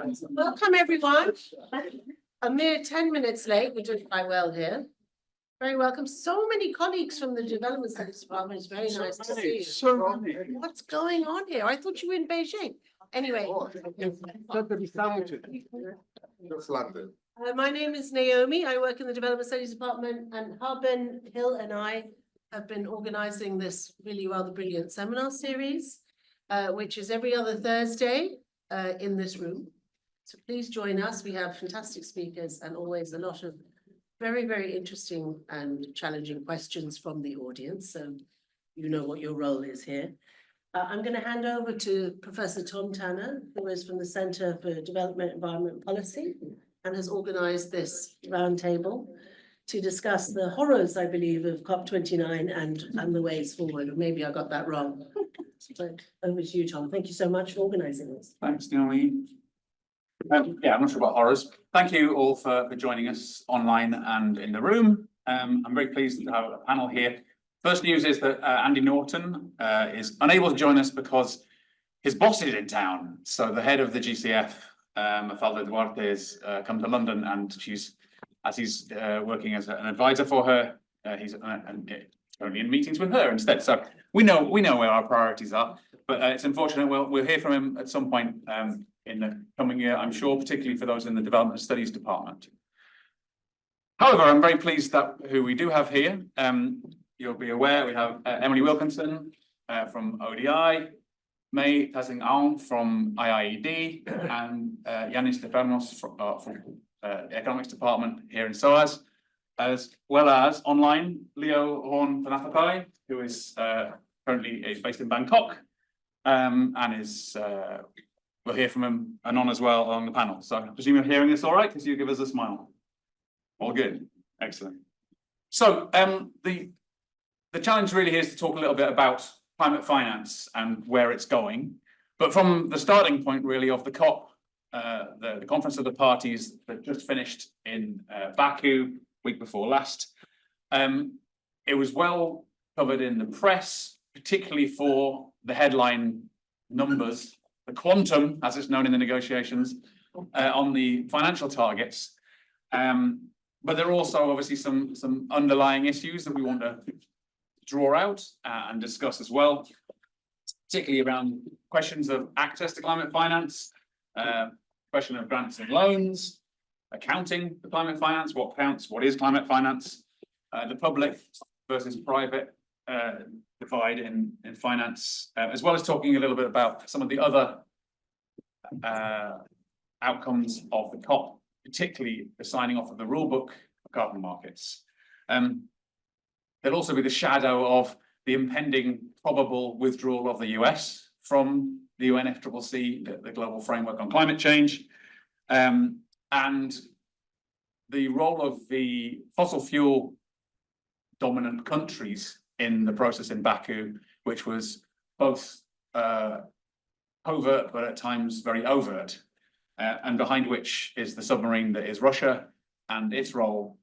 Welcome, everyone. A mere 10 minutes late. We're doing quite well here. Very welcome. So many colleagues from the Development Studies Department. It's very nice to see you. What's going on here? I thought you were in Beijing. Anyway. Just London. My name is Naomi. I work in the Development Studies Department, and Harbin Hill and I have been organizing this really rather brilliant seminar series, which is every other Thursday in this room. So please join us. We have fantastic speakers and always a lot of very, very interesting and challenging questions from the audience. So you know what your role is here. I'm going to hand over to Professor Tom Tanner, who is from the Center for Development Environment Policy and has organized this roundtable to discuss the horrors, I believe, of COP29 and the ways forward. Or maybe I got that wrong. So over to you, Tom. Thank you so much for organizing this. Thanks, Naomi. Yeah, I'm not sure about horrors. Thank you all for joining us online and in the room. I'm very pleased to have a panel here. First news is that Andy Norton is unable to join us because his boss is in town. So the head of the GCF, Mafalda Duarte, has come to London, and he's working as an advisor for her. He's only in meetings with her instead. So we know where our priorities are, but it's unfortunate. We'll hear from him at some point in the coming year, I'm sure, particularly for those in the Development Studies Department. However, I'm very pleased that who we do have here. You'll be aware we have Emily Wilkinson from ODI, Thazin Aug from IIED, and Yannis Dafermos from Economics Department here in SOAS, as well as online Leo Horn-Phathanothai, who is currently based in Bangkok, and is we'll hear from him anon as well on the panel. So I presume you're hearing this all right, because you give us a smile. All good, excellent. So the challenge really here is to talk a little bit about climate finance and where it's going, but from the starting point really of the COP, the Conference of the Parties that just finished in Baku week before last. It was well covered in the press, particularly for the headline numbers, the quantum, as it's known in the negotiations, on the financial targets. But there are also obviously some underlying issues that we want to draw out and discuss as well, particularly around questions of access to climate finance, question of grants and loans, accounting for climate finance, what counts, what is climate finance, the public versus private divide in finance, as well as talking a little bit about some of the other outcomes of the COP, particularly the signing off of the rule book for carbon markets. There'll also be the shadow of the impending probable withdrawal of the US from the UNFCCC, the Global Framework on Climate Change, and the role of the fossil fuel dominant countries in the process in Baku, which was both covert but at times very overt, and behind which is the submarine that is Russia and its role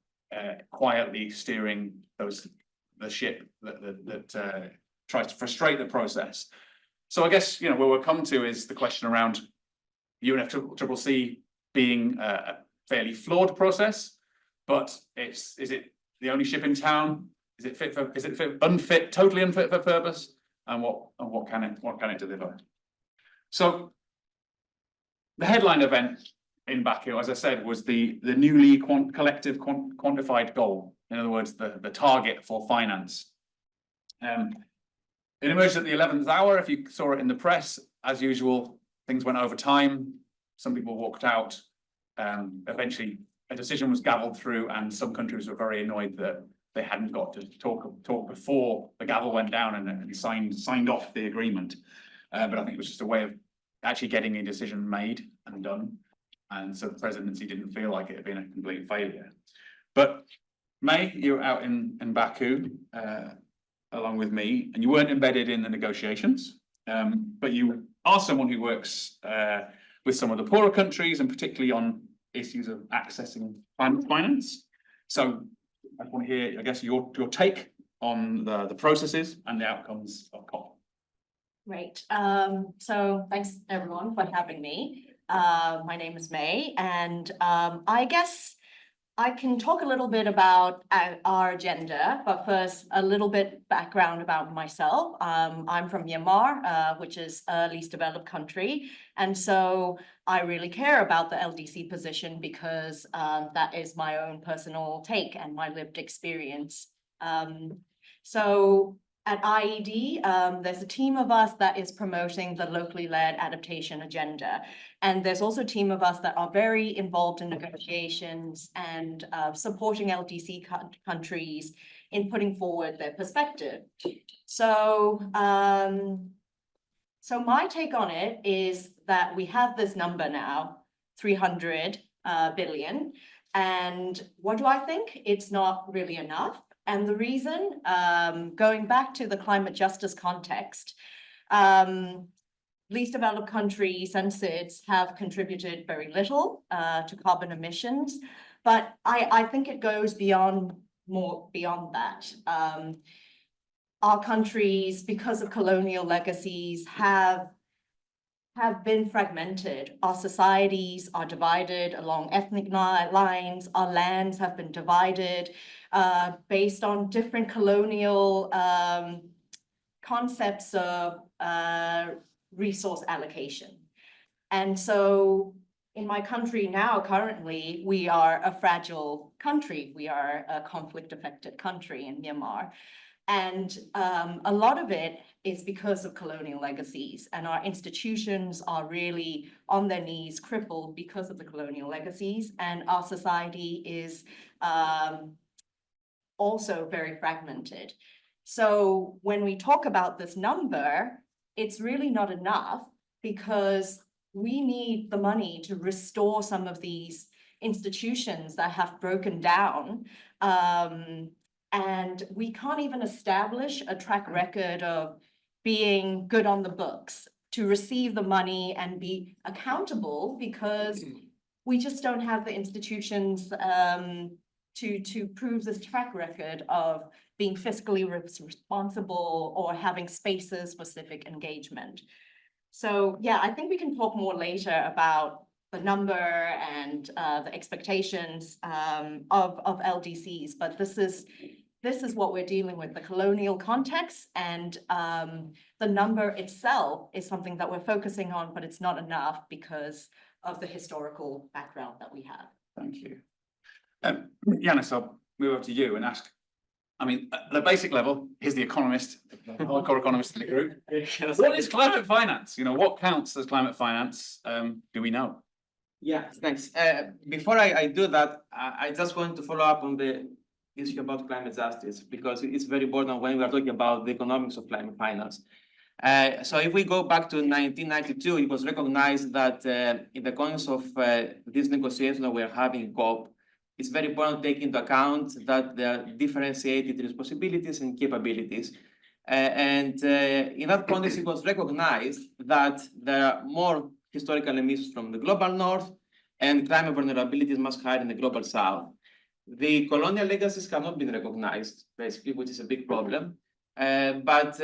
quietly steering the ship that tries to frustrate the process. So I guess where we'll come to is the question around UNFCCC being a fairly flawed process, but is it the only ship in town? Is it unfit, totally unfit for purpose? And what can it deliver? So the headline event in Baku, as I said, was the newly collective quantified goal. In other words, the target for finance. It emerged at the 11th hour. If you saw it in the press, as usual, things went over time. Some people walked out. Eventually, a decision was gavelled through, and some countries were very annoyed that they hadn't got to talk before the gavel went down and signed off the agreement. But I think it was just a way of actually getting a decision made and done. And so the presidency didn't feel like it had been a complete failure. But May, you were out in Baku along with me, and you weren't embedded in the negotiations, but you are someone who works with some of the poorer countries, and particularly on issues of accessing climate finance. So I want to hear, I guess, your take on the processes and the outcomes of COP. Great. So thanks everyone for having me. My name is May, and I guess I can talk a little bit about our agenda, but first a little bit background about myself. I'm from Myanmar, which is a least developed country. And so I really care about the LDC position because that is my own personal take and my lived experience. So at IIED, there's a team of us that is promoting the locally led adaptation agenda. And there's also a team of us that are very involved in negotiations and supporting LDC countries in putting forward their perspective. So, so my take on it is that we have this number now, 300 billion. And what do I think? It's not really enough. And the reason, going back to the climate justice context, least developed countries and SIDS have contributed very little to carbon emissions, but I think it goes beyond that. Our countries, because of colonial legacies, have been fragmented. Our societies are divided along ethnic lines. Our lands have been divided based on different colonial concepts of resource allocation. And so in my country now, currently, we are a fragile country. We are a conflict-affected country in Myanmar. And a lot of it is because of colonial legacies, and our institutions are really on their knees, crippled because of the colonial legacies, and our society is also very fragmented. So when we talk about this number, it's really not enough because we need the money to restore some of these institutions that have broken down. And we can't even establish a track record of being good on the books to receive the money and be accountable because we just don't have the institutions to prove this track record of being fiscally responsible or having spaces for civic engagement. So yeah, I think we can talk more later about the number and the expectations of LDCs, but this is what we're dealing with, the colonial context, and the number itself is something that we're focusing on, but it's not enough because of the historical background that we have. Thank you. Yannis, I'll move over to you and ask, I mean, at the basic level, here's the economist, hardcore economist in the group. What is climate finance? You know, what counts as climate finance? Do we know? Yeah, thanks. Before I do that, I just want to follow up on the issue about climate justice, because it's very important when we are talking about the economics of climate finance. So if we go back to 1992, it was recognized that in the context of this negotiation that we are having in COP, it's very important to take into account that there are differentiated responsibilities and capabilities. And in that context, it was recognized that there are more historical emissions from the global north and climate vulnerability is much higher in the global south. The colonial legacies have not been recognized, basically, which is a big problem. But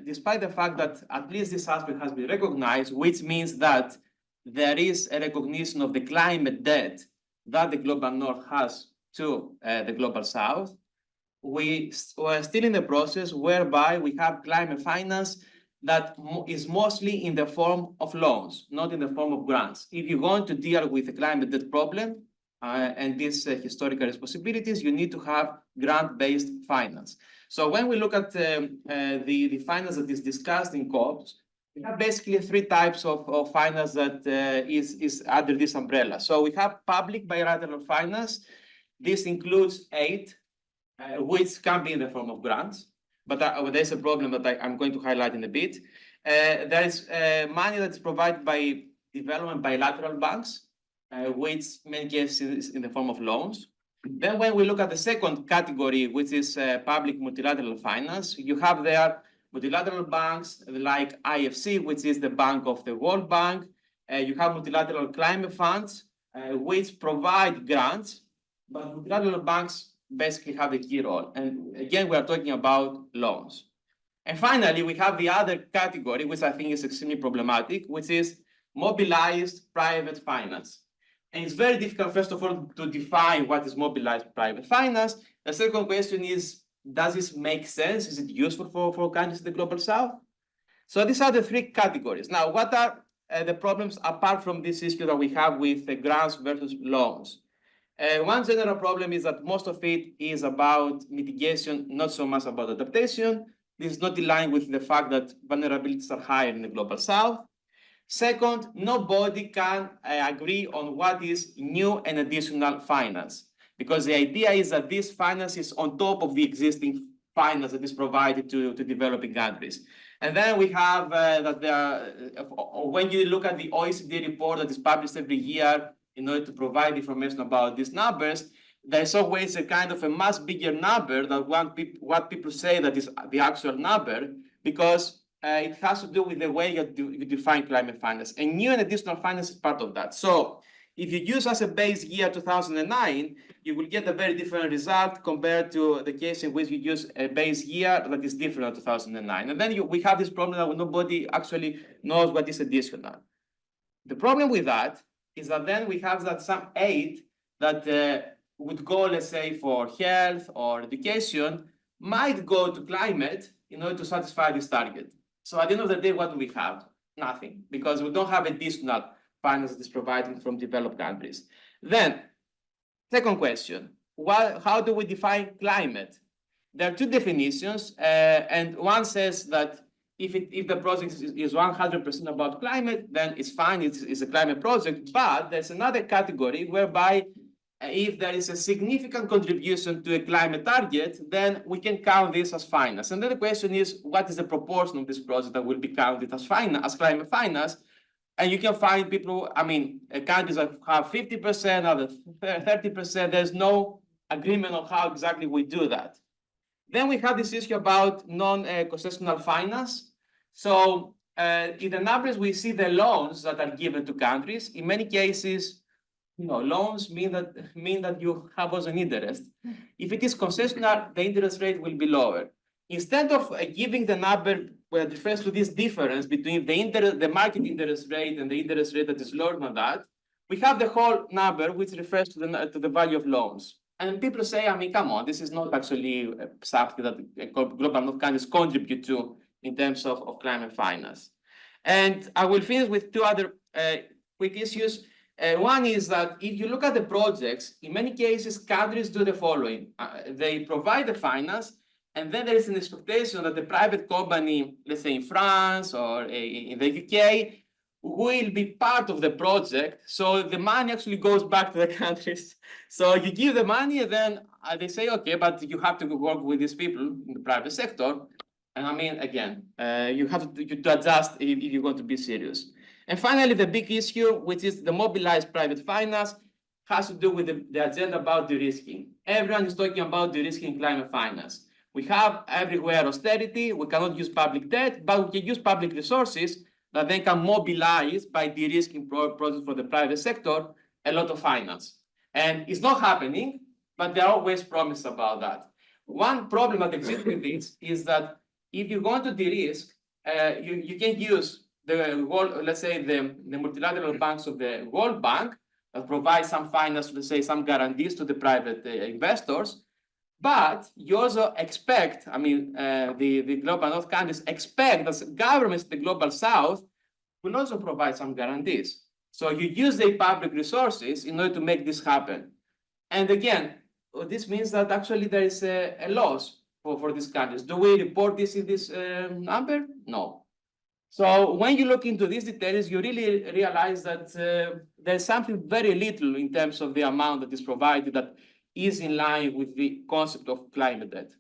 despite the fact that at least this aspect has been recognized, which means that there is a recognition of the climate debt that the global north has to the global south, we are still in the process whereby we have climate finance that is mostly in the form of loans, not in the form of grants. If you're going to deal with the climate debt problem and these historical responsibilities, you need to have grant-based finance. So when we look at the finance that is discussed in COPs, we have basically three types of finance that is under this umbrella. So we have public bilateral finance. This includes aid, which can be in the form of grants, but there's a problem that I'm going to highlight in a bit. There is money that's provided by development bilateral banks, which in many cases is in the form of loans. Then when we look at the second category, which is public multilateral finance, you have there multilateral banks like IFC, which is the bank of the World Bank. You have multilateral climate funds, which provide grants, but multilateral banks basically have a key role. And again, we are talking about loans. And finally, we have the other category, which I think is extremely problematic, which is mobilized private finance. And it's very difficult, first of all, to define what is mobilized private finance. The second question is, does this make sense? Is it useful for countries in the global south? So these are the three categories. Now, what are the problems apart from this issue that we have with grants versus loans? One general problem is that most of it is about mitigation, not so much about adaptation. This is not in line with the fact that vulnerabilities are higher in the global south. Second, nobody can agree on what is new and additional finance, because the idea is that this finance is on top of the existing finance that is provided to developing countries. And then we have when you look at the OECD report that is published every year in order to provide information about these numbers, there's always a kind of a much bigger number than what people say that is the actual number, because it has to do with the way you define climate finance. And new and additional finance is part of that. So if you use as a base year 2009, you will get a very different result compared to the case in which you use a base year that is different than 2009. And then we have this problem that nobody actually knows what is additional. The problem with that is that then we have that some aid that would go, let's say, for health or education, might go to climate in order to satisfy this target. So at the end of the day, what do we have? Nothing, because we don't have additional finance that is provided from developed countries. Then, second question, how do we define climate? There are two definitions, and one says that if the project is 100% about climate, then it's fine, it's a climate project, but there's another category whereby if there is a significant contribution to a climate target, then we can count this as finance. And then the question is, what is the proportion of this project that will be counted as climate finance? And you can find people, countries that have 50%, others 30%. There's no agreement on how exactly we do that. Then we have this issue about non-concessional finance. So in the numbers, we see the loans that are given to countries. In many cases, loans mean that you have also an interest. If it is concessional, the interest rate will be lower. Instead of giving the number where it refers to this difference between the market interest rate and the interest rate that is lower than that, we have the whole number which refers to the value of loans. And people say, come on, this is not actually something that global north countries contribute to in terms of climate finance. And I will finish with two other quick issues. One is that if you look at the projects, in many cases, countries do the following. They provide the finance, and then there is an expectation that the private company, let's say in France or in the UK, will be part of the project. So the money actually goes back to the countries. So you give the money, and then they say, okay, but you have to work with these people in the private sector. And again, you have to adjust if you're going to be serious. And finally, the big issue, which is the mobilized private finance, has to do with the agenda about de-risking. Everyone is talking about de-risking climate finance. We have everywhere austerity, we cannot use public debt, but we can use public resources that then can mobilize by de-risking projects for the private sector a lot of finance. And it's not happening, but there are always promises about that. One problem that exists with this is that if you're going to de-risk, you can use let's say the multilateral banks of the World Bank that provide some finance, let's say some guarantees to the private investors, but you also expect, the global north countries expect that governments in the global south will also provide some guarantees. So you use the public resources in order to make this happen. And again, this means that actually there is a loss for these countries. Do we report this in this number? No. So when you look into these details, you really realize that there's something very little in terms of the amount that is provided that is in line with the concept of climate debt.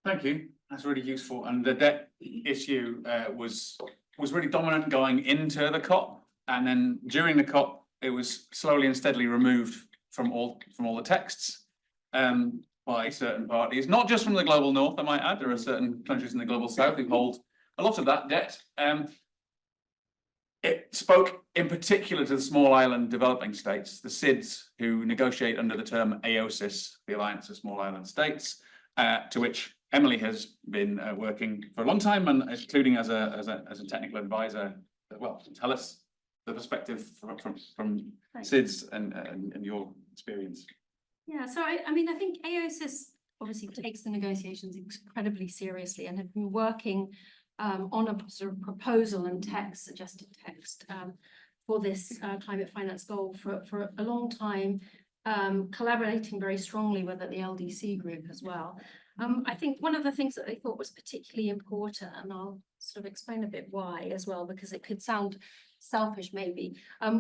Thank you. That's really useful. And the debt issue was really dominant going into the COP, and then during the COP, it was slowly and steadily removed from all the texts by certain parties, not just from the global north. I might add, there are certain countries in the global south who hold a lot of that debt. It spoke in particular to the small island developing states, the SIDS, who negotiate under the term AOSIS, the Alliance of Small Island States, to which Emily has been working for a long time, and including as a technical advisor well, tell us the perspective from Thanks. SIDS and your experience. Yeah, so I mean, I think AOSIS obviously takes the negotiations incredibly seriously and have been working on a sort of proposal and text, suggested text for this climate finance goal for a long time, collaborating very strongly with the LDC group as well. I think one of the things that they thought was particularly important, and I'll sort of explain a bit why as well, because it could sound selfish maybe,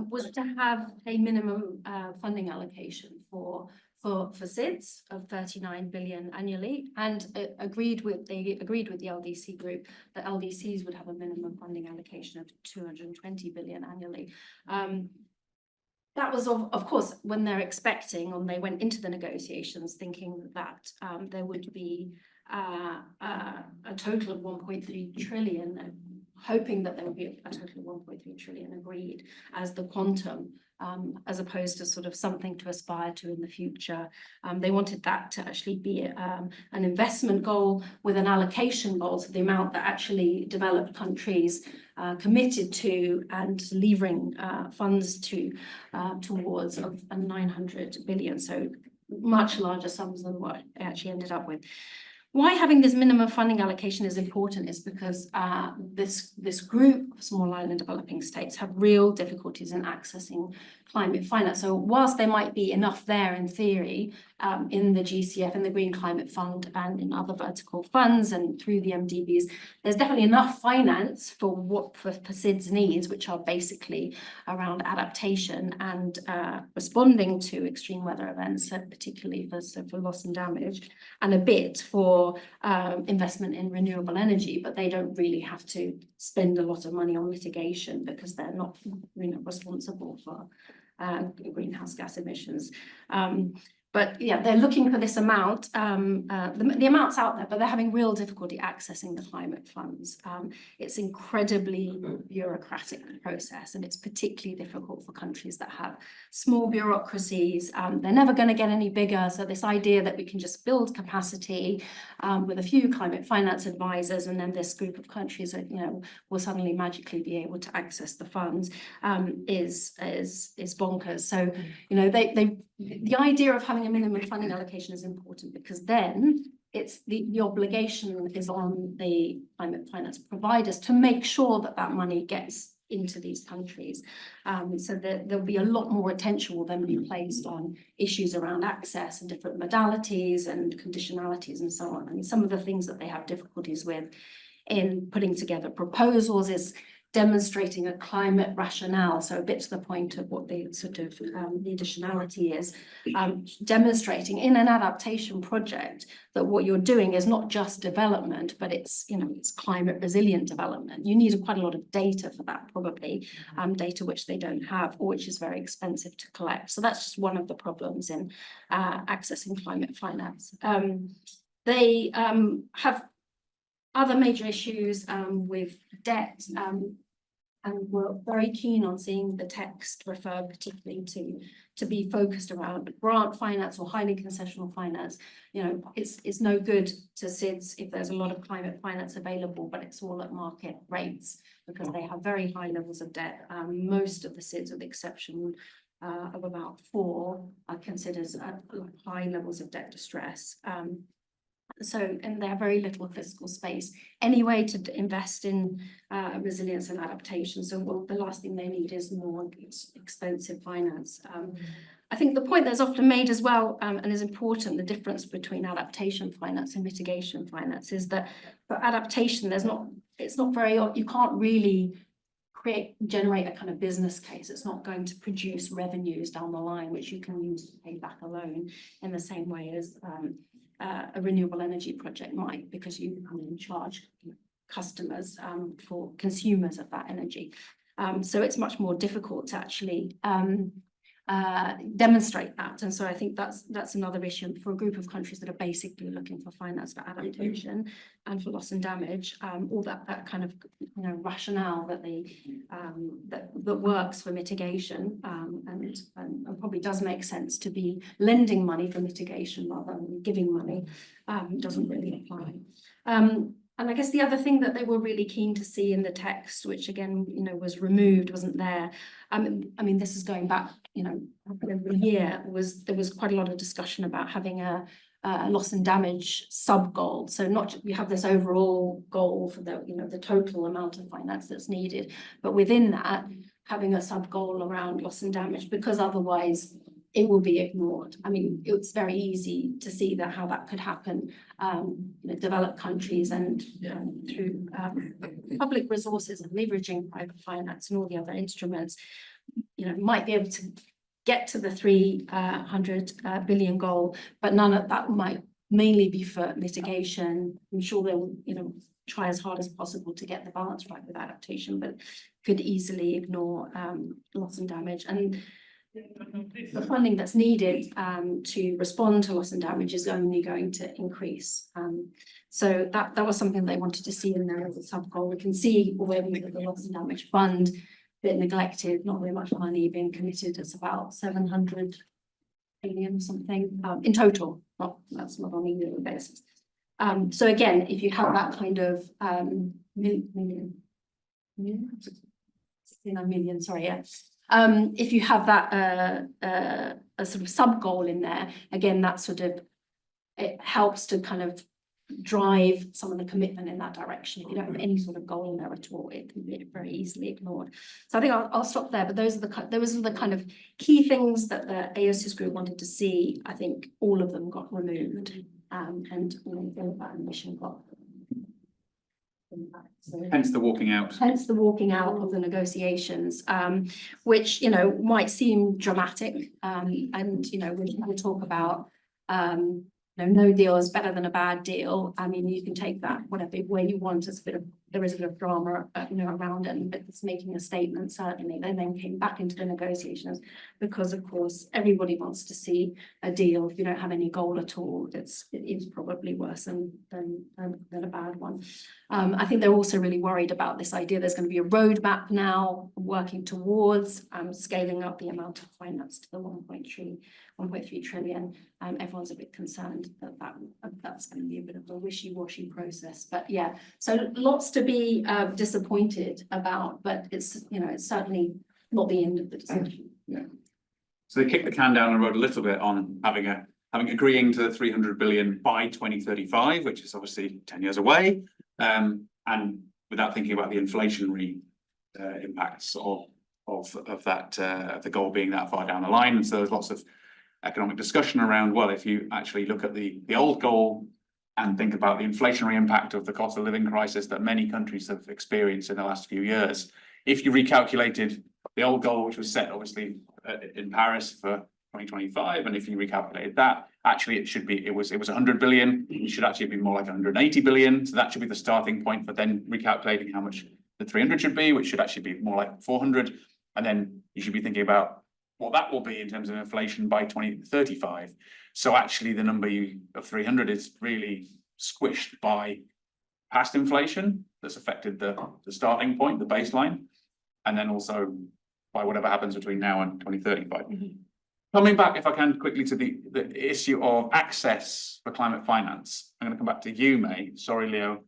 was to have a minimum funding allocation for SIDS of 39 billion annually, and they agreed with the LDC group that LDCs would have a minimum funding allocation of 220 billion annually. That was of course when they're expecting, or they went into the negotiations thinking that there would be a total of 1.3 trillion, hoping that there would be a total of 1.3 trillion agreed as the quantum, as opposed to sort of something to aspire to in the future. They wanted that to actually be an investment goal with an allocation goal, so the amount that actually developed countries committed to and levering funds to towards of 900 billion, so much larger sums than what it actually ended up with. Why having this minimum funding allocation is important is because this group of small island developing states have real difficulties in accessing climate finance. So whilst there might be enough there in theory, in the GCF, in the Green Climate Fund, and in other vertical funds and through the MDBs, there's definitely enough finance for SIDS needs, which are basically around adaptation and responding to extreme weather events, particularly for loss and damage, and a bit for investment in renewable energy, but they don't really have to spend a lot of money on mitigation because they're not responsible for greenhouse gas emissions. But yeah, they're looking for this amount. The amount's out there, but they're having real difficulty accessing the climate funds. It's incredibly bureaucratic process, and it's particularly difficult for countries that have small bureaucracies. They're never going to get any bigger. So this idea that we can just build capacity with a few climate finance advisors, and then this group of countries, will suddenly magically be able to access the funds is bonkers. So the idea of having a minimum funding allocation is important, because then it's the obligation is on the climate finance providers to make sure that that money gets into these countries. So there'll be a lot more attention will then be placed on issues around access and different modalities and conditionalities and so on. And some of the things that they have difficulties with in putting together proposals is demonstrating a climate rationale, so a bit to the point of what the sort of the additionality is, demonstrating in an adaptation project that what you're doing is not just development, but it's it's climate resilient development. You need quite a lot of data for that, probably data which they don't have, or which is very expensive to collect. So that's just one of the problems in accessing climate finance. They have other major issues with debt, and we're very keen on seeing the text refer particularly to be focused around grant finance or highly concessional finance. It's no good to SIDS if there's a lot of climate finance available, but it's all at market rates, because they have very high levels of debt. Most of the SIDS, with the exception of about 4, are considered high levels of debt distress. And they have very little fiscal space anyway to invest in resilience and adaptation. So the last thing they need is more expensive finance. I think the point that's often made as well, and is important, the difference between adaptation finance and mitigation finance, is that for adaptation, you can't really generate a kind of business case. It's not going to produce revenues down the line, which you can use to pay back a loan in the same way as a renewable energy project might, because you can charge customers for consumers of that energy. So it's much more difficult to actually demonstrate that. And so I think that's another issue for a group of countries that are basically looking for finance for adaptation and for loss and damage. All that kind of rationale that that works for mitigation, and probably does make sense to be lending money for mitigation rather than giving money, doesn't really apply. And I guess the other thing that they were really keen to see in the text, which again, was removed, wasn't there. I mean, this is going back, over a year, there was quite a lot of discussion about having a loss and damage sub goal. So we have this overall goal for the total amount of finance that's needed, but within that, having a sub goal around loss and damage, because otherwise it will be ignored. I mean, it's very easy to see how that could happen. Developed countries and through public resources and leveraging private finance and all the other instruments, might be able to get to the 300 billion goal, but none of that might mainly be for mitigation. I'm sure they'll, try as hard as possible to get the balance right with adaptation, but could easily ignore loss and damage. And the funding that's needed to respond to loss and damage is only going to increase. So that was something they wanted to see in there as a sub goal. We can see already that the loss and damage fund, bit neglected, not very much money being committed. It's about 700 billion or something in total. That's not on a yearly basis. So again, if you have that kind of 69 million, sorry, yeah. If you have that a sort of sub goal in there, again, that it helps to kind of drive some of the commitment in that direction. If you don't have any sort of goal in there at all, it can be very easily ignored. So I think I'll stop there, but those are the kind of key things that the AOSIS group wanted to see. I think all of them got removed, and that mission got. Hence the walking out. Hence the walking out of the negotiations, which might seem dramatic, and we'll talk about no deal is better than a bad deal. I mean, you can take that whatever way you want. There is a bit of drama, around it, but it's making a statement. Certainly, they then came back into the negotiations because, of course, everybody wants to see a deal. If you don't have any goal at all, it is probably worse than a bad one. I think they're also really worried about this idea. There's going to be a roadmap now working towards scaling up the amount of finance to the 1.3 trillion. Everyone's a bit concerned that that's going to be a bit of a wishy-washy process. But yeah, so lots to be disappointed about, but it's certainly not the end of the discussion. Yeah. So they kicked the can down the road a little bit on agreeing to the 300 billion by 2035, which is obviously 10 years away, and without thinking about the inflationary impacts of that, the goal being that far down the line. And so there's lots of economic discussion around, well, if you actually look at the old goal and think about the inflationary impact of the cost of living crisis that many countries have experienced in the last few years, if you recalculated the old goal, which was set obviously in Paris for 2025, and if you recalculated that, actually it was 100 billion. It should actually be more like 180 billion. So that should be the starting point for then recalculating how much the 300 should be, which should actually be more like 400. And then you should be thinking about what that will be in terms of inflation by 2035. So actually the number of 300 is really squished by past inflation that's affected the starting point, the baseline, and then also by whatever happens between now and 2035. Mm-hmm. Coming back, if I can, quickly to the issue of access for climate finance. I'm going to come back to you, May. Sorry, Leo.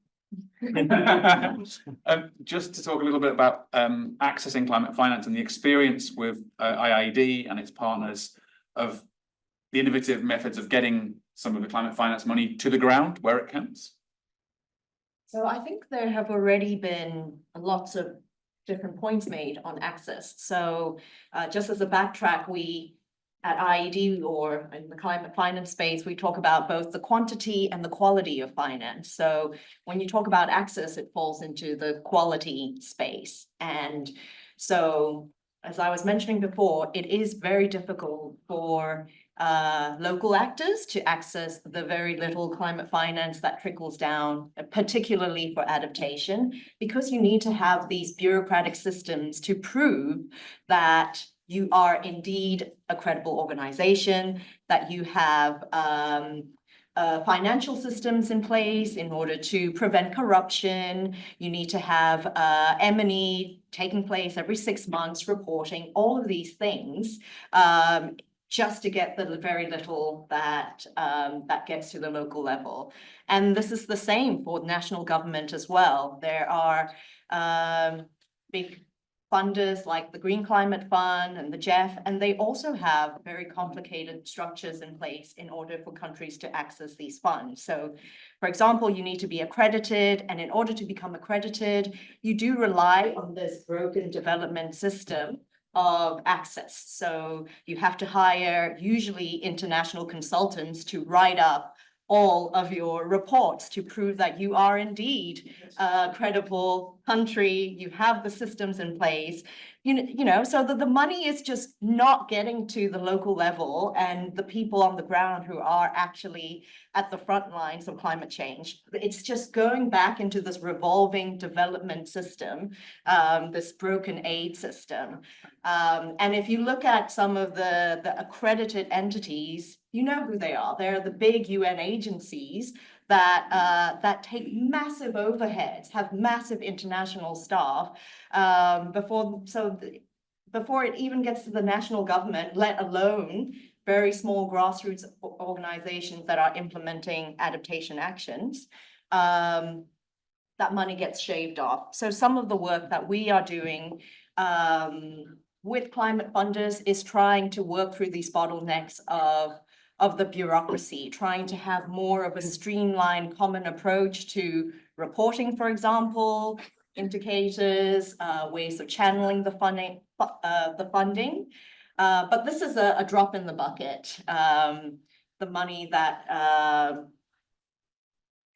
Just to talk a little bit about accessing climate finance and the experience with IIED and its partners of the innovative methods of getting some of the climate finance money to the ground where it counts. So I think there have already been lots of different points made on access. So just as a backtrack, we at IIED or in the climate finance space, we talk about both the quantity and the quality of finance. So when you talk about access, it falls into the quality space. And so, as I was mentioning before, it is very difficult for local actors to access the very little climate finance that trickles down, particularly for adaptation, because you need to have these bureaucratic systems to prove that you are indeed a credible organization, that you have financial systems in place in order to prevent corruption. You need to have M&E taking place every 6 months, reporting all of these things just to get the very little that that gets to the local level. And this is the same for national government as well. There are big funders like the Green Climate Fund and the GEF, and they also have very complicated structures in place in order for countries to access these funds. So, for example, you need to be accredited, and in order to become accredited, you do rely on this broken development system of access. So you have to hire usually international consultants to write up all of your reports to prove that you are indeed a credible country, you have the systems in place, you know, so that the money is just not getting to the local level and the people on the ground who are actually at the front lines of climate change. It's just going back into this revolving development system, this broken aid system. And if you look at some of the accredited entities, you know who they are. They're the big UN agencies that take massive overheads, have massive international staff before it even gets to the national government, let alone very small grassroots organizations that are implementing adaptation actions. That money gets shaved off. So some of the work that we are doing with climate funders is trying to work through these bottlenecks of the bureaucracy, trying to have more of a streamlined common approach to reporting, for example, indicators, ways of channeling the funding. But this is a drop in the bucket. The money that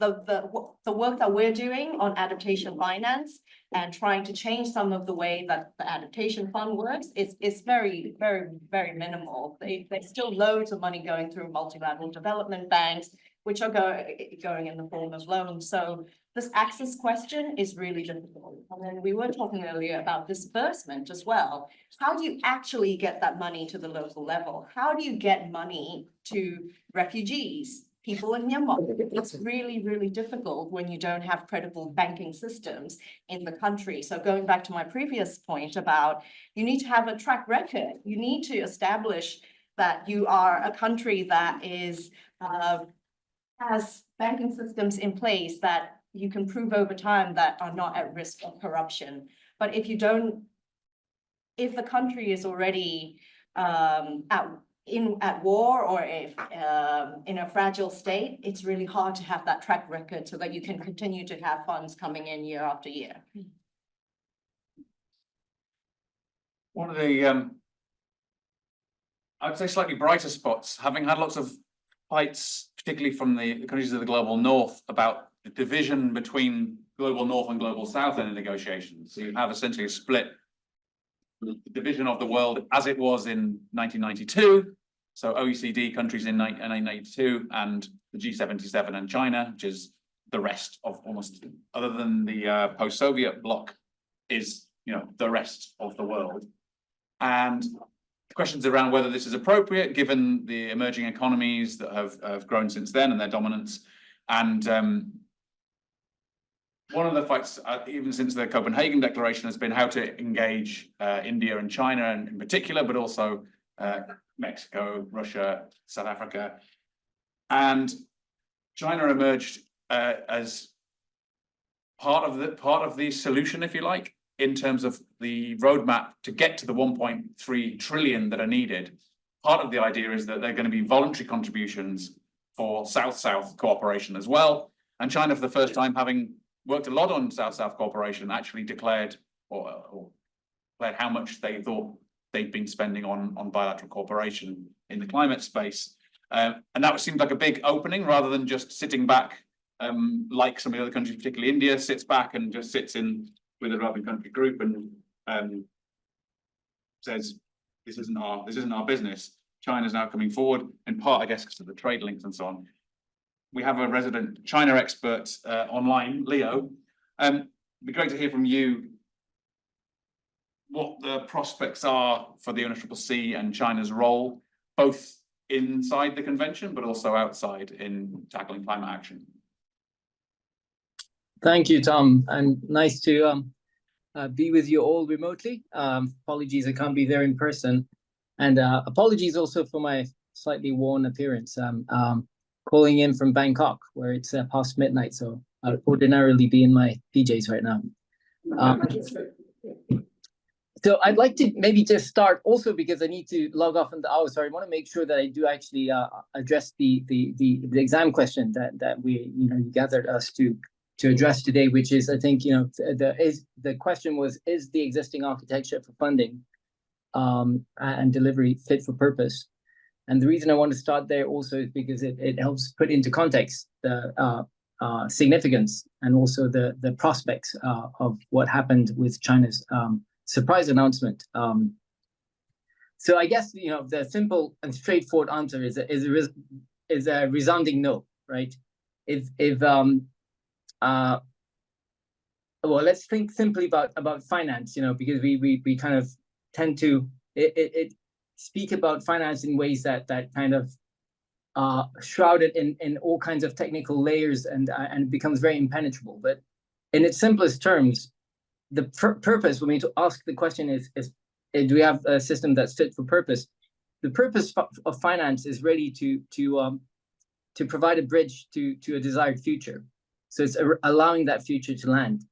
the work that we're doing on adaptation finance and trying to change some of the way that the adaptation fund works is very, very, very minimal. There's still loads of money going through multilateral development banks, which are going in the form of loans. So this access question is really difficult. And then we were talking earlier about disbursement as well. How do you actually get that money to the local level? How do you get money to refugees, people in Myanmar? It's really, really difficult when you don't have credible banking systems in the country. So going back to my previous point about you need to have a track record. You need to establish that you are a country that is has banking systems in place that you can prove over time that are not at risk of corruption. But if you don't, if the country is already at war or if in a fragile state, it's really hard to have that track record so that you can continue to have funds coming in year after year. One of the, I'd say slightly brighter spots, having had lots of fights, particularly from the countries of the global north, about the division between global north and global south in the negotiations. So you have essentially a split division of the world as it was in 1992. So OECD countries in 1992 and the G77 and China, which is the rest of almost, other than the post-Soviet bloc, is, you know, the rest of the world. And questions around whether this is appropriate given the emerging economies that have grown since then and their dominance. And one of the fights, even since the Copenhagen Declaration, has been how to engage India and China in particular, but also Mexico, Russia, South Africa. And China emerged as part of the solution, if you like, in terms of the roadmap to get to the 1.3 trillion that are needed. Part of the idea is that they're going to be voluntary contributions for South-South cooperation as well. And China, for the first time, having worked a lot on South-South cooperation, actually declared or declared how much they thought they'd been spending on bilateral cooperation in the climate space. And that seemed like a big opening rather than just sitting back like some of the other countries, particularly India, sits back and just sits in with a developing country group and says, this isn't our business. China's now coming forward, in part, I guess, because of the trade links and so on. We have a resident China expert online, Leo. It'd be great to hear from you what the prospects are for the UNFCCC and China's role, both inside the convention, but also outside in tackling climate action. Thank you, Tom, and nice to be with you all remotely. Apologies, I can't be there in person. And apologies also for my slightly worn appearance. Calling in from Bangkok, where it's past midnight, so I'd ordinarily be in my PJs right now. So I'd like to maybe just start also because I need to log off in the hour. So I want to make sure that I do actually address the exam question that we you gathered us to address today, which is, I think, the question was, is the existing architecture for funding and delivery fit for purpose? And the reason I want to start there also is because it helps put into context the significance and also the prospects of what happened with China's surprise announcement. So I guess the simple and straightforward answer is a resounding no, right? Well, let's think simply about finance, because we kind of tend to speak about finance in ways that kind of shrouded in all kinds of technical layers and it becomes very impenetrable. But in its simplest terms, the purpose, when we to ask the question is do we have a system that's fit for purpose? The purpose of finance is really to provide a bridge to a desired future. So it's allowing that future to land.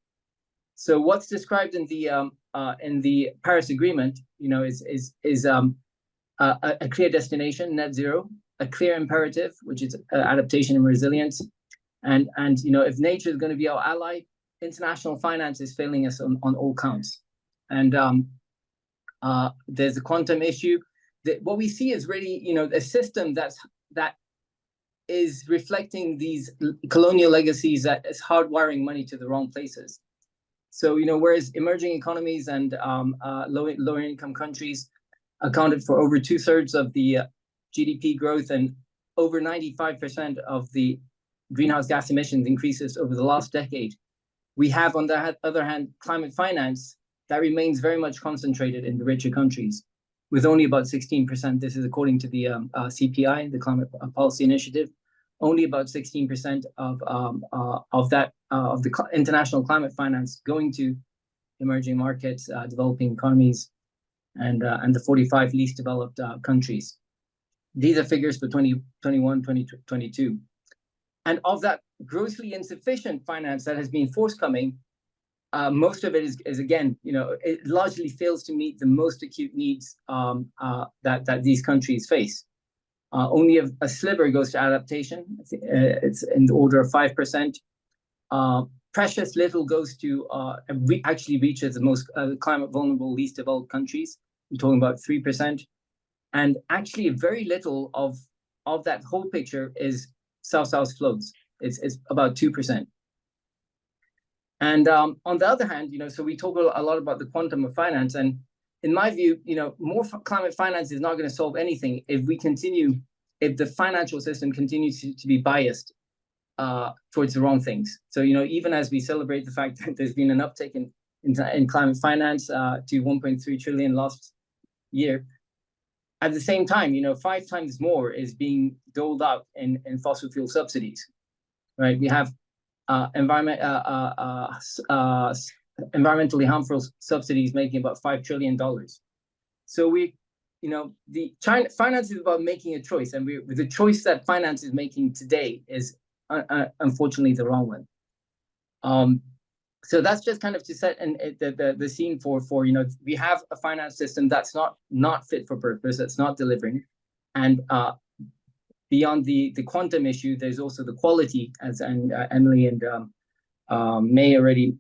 So what's described in the Paris Agreement, is a clear destination, net zero, a clear imperative, which is adaptation and resilience, and if nature is going to be our ally, international finance is failing us on all counts. And there's a quantum issue. What we see is really a system that is reflecting these colonial legacies that is hardwiring money to the wrong places. So whereas emerging economies and lower income countries accounted for over 2/3 of the GDP growth and over 95% of the greenhouse gas emissions increases over the last decade, we have, on the other hand, climate finance that remains very much concentrated in the richer countries, with only about 16%. This is according to the CPI, the Climate Policy Initiative. Only about 16% of the international climate finance going to emerging markets, developing economies, and the 45 least developed countries. These are figures for 2021, 2022. And of that grossly insufficient finance that has been forthcoming, most of it is again, it largely fails to meet the most acute needs that these countries face. Only a sliver goes to adaptation. It's in the order of 5%. Precious little goes to actually reaches the most climate vulnerable, least developed countries. We're talking about 3%. And actually very little of that whole picture is South-South flows. It's about 2%. And on the other hand, so we talk a lot about the quantum of finance. And in my view, more climate finance is not going to solve anything if the financial system continues to be biased towards the wrong things. So, even as we celebrate the fact that there's been an uptick in climate finance to 1.3 trillion last year, at the same time, 5 times more is being doled out in fossil fuel subsidies, right? We have environmentally harmful subsidies making about $5 trillion. So the China finance is about making a choice, and the choice that finance is making today is unfortunately the wrong one. So that's just kind of to set the scene for we have a finance system that's not fit for purpose, that's not delivering, and beyond the quantum issue, there's also the quality, as Emily and May already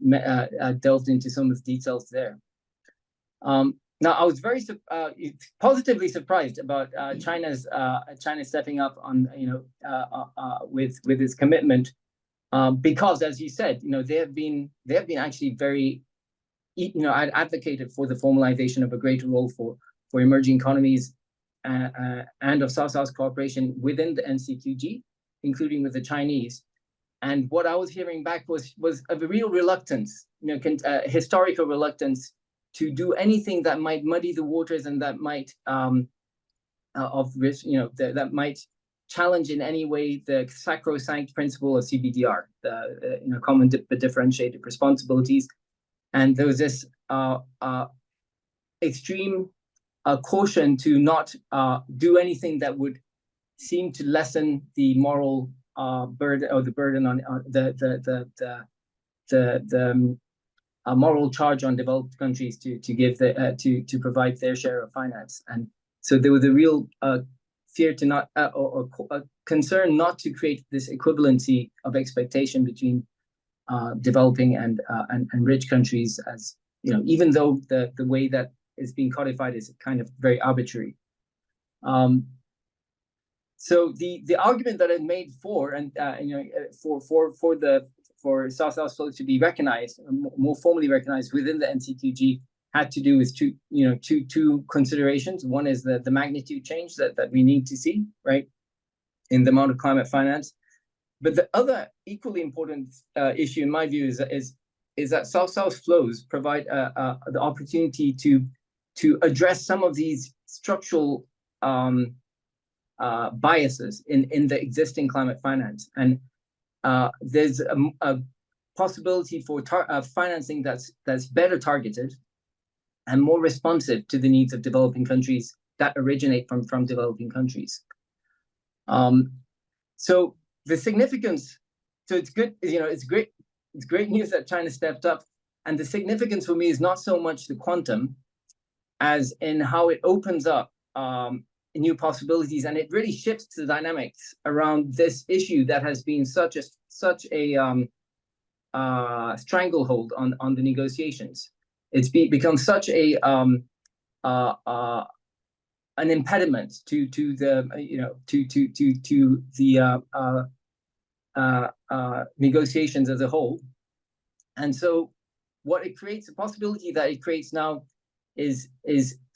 delved into some of the details there. Now, I was very positively surprised about China stepping up on with its commitment, because, as you said, they have been actually very advocated for the formalization of a greater role for emerging economies and of South-South cooperation within the NCQG, including with the Chinese. And what I was hearing back was a real reluctance, historical reluctance to do anything that might muddy the waters and that might that might challenge in any way the sacrosanct principle of CBDR, the common but differentiated responsibilities. And there was this extreme caution to not do anything that would seem to lessen the moral burden or the burden on the moral charge on developed countries to give to provide their share of finance. And so there was a real fear to not or concern not to create this equivalency of expectation between developing and rich countries, as you know, even though the way that is being codified is kind of very arbitrary. So the argument that I made for for SOAS flows to be recognized, more formally recognized within the NCQG, had to do with two considerations. One is the magnitude change that we need to see, right, in the amount of climate finance. But the other equally important issue, in my view, is that SOAS flows provide the opportunity to address some of these structural biases in the existing climate finance. And there's a possibility for financing that's better targeted and more responsive to the needs of developing countries that originate from developing countries. So the significance, so it's good, you know, it's great news that China stepped up. And the significance for me is not so much the quantum as in how it opens up new possibilities, and it really shifts the dynamics around this issue that has been such a stranglehold on the negotiations. It's become such an impediment to the negotiations as a whole. And so what it creates, the possibility that it creates now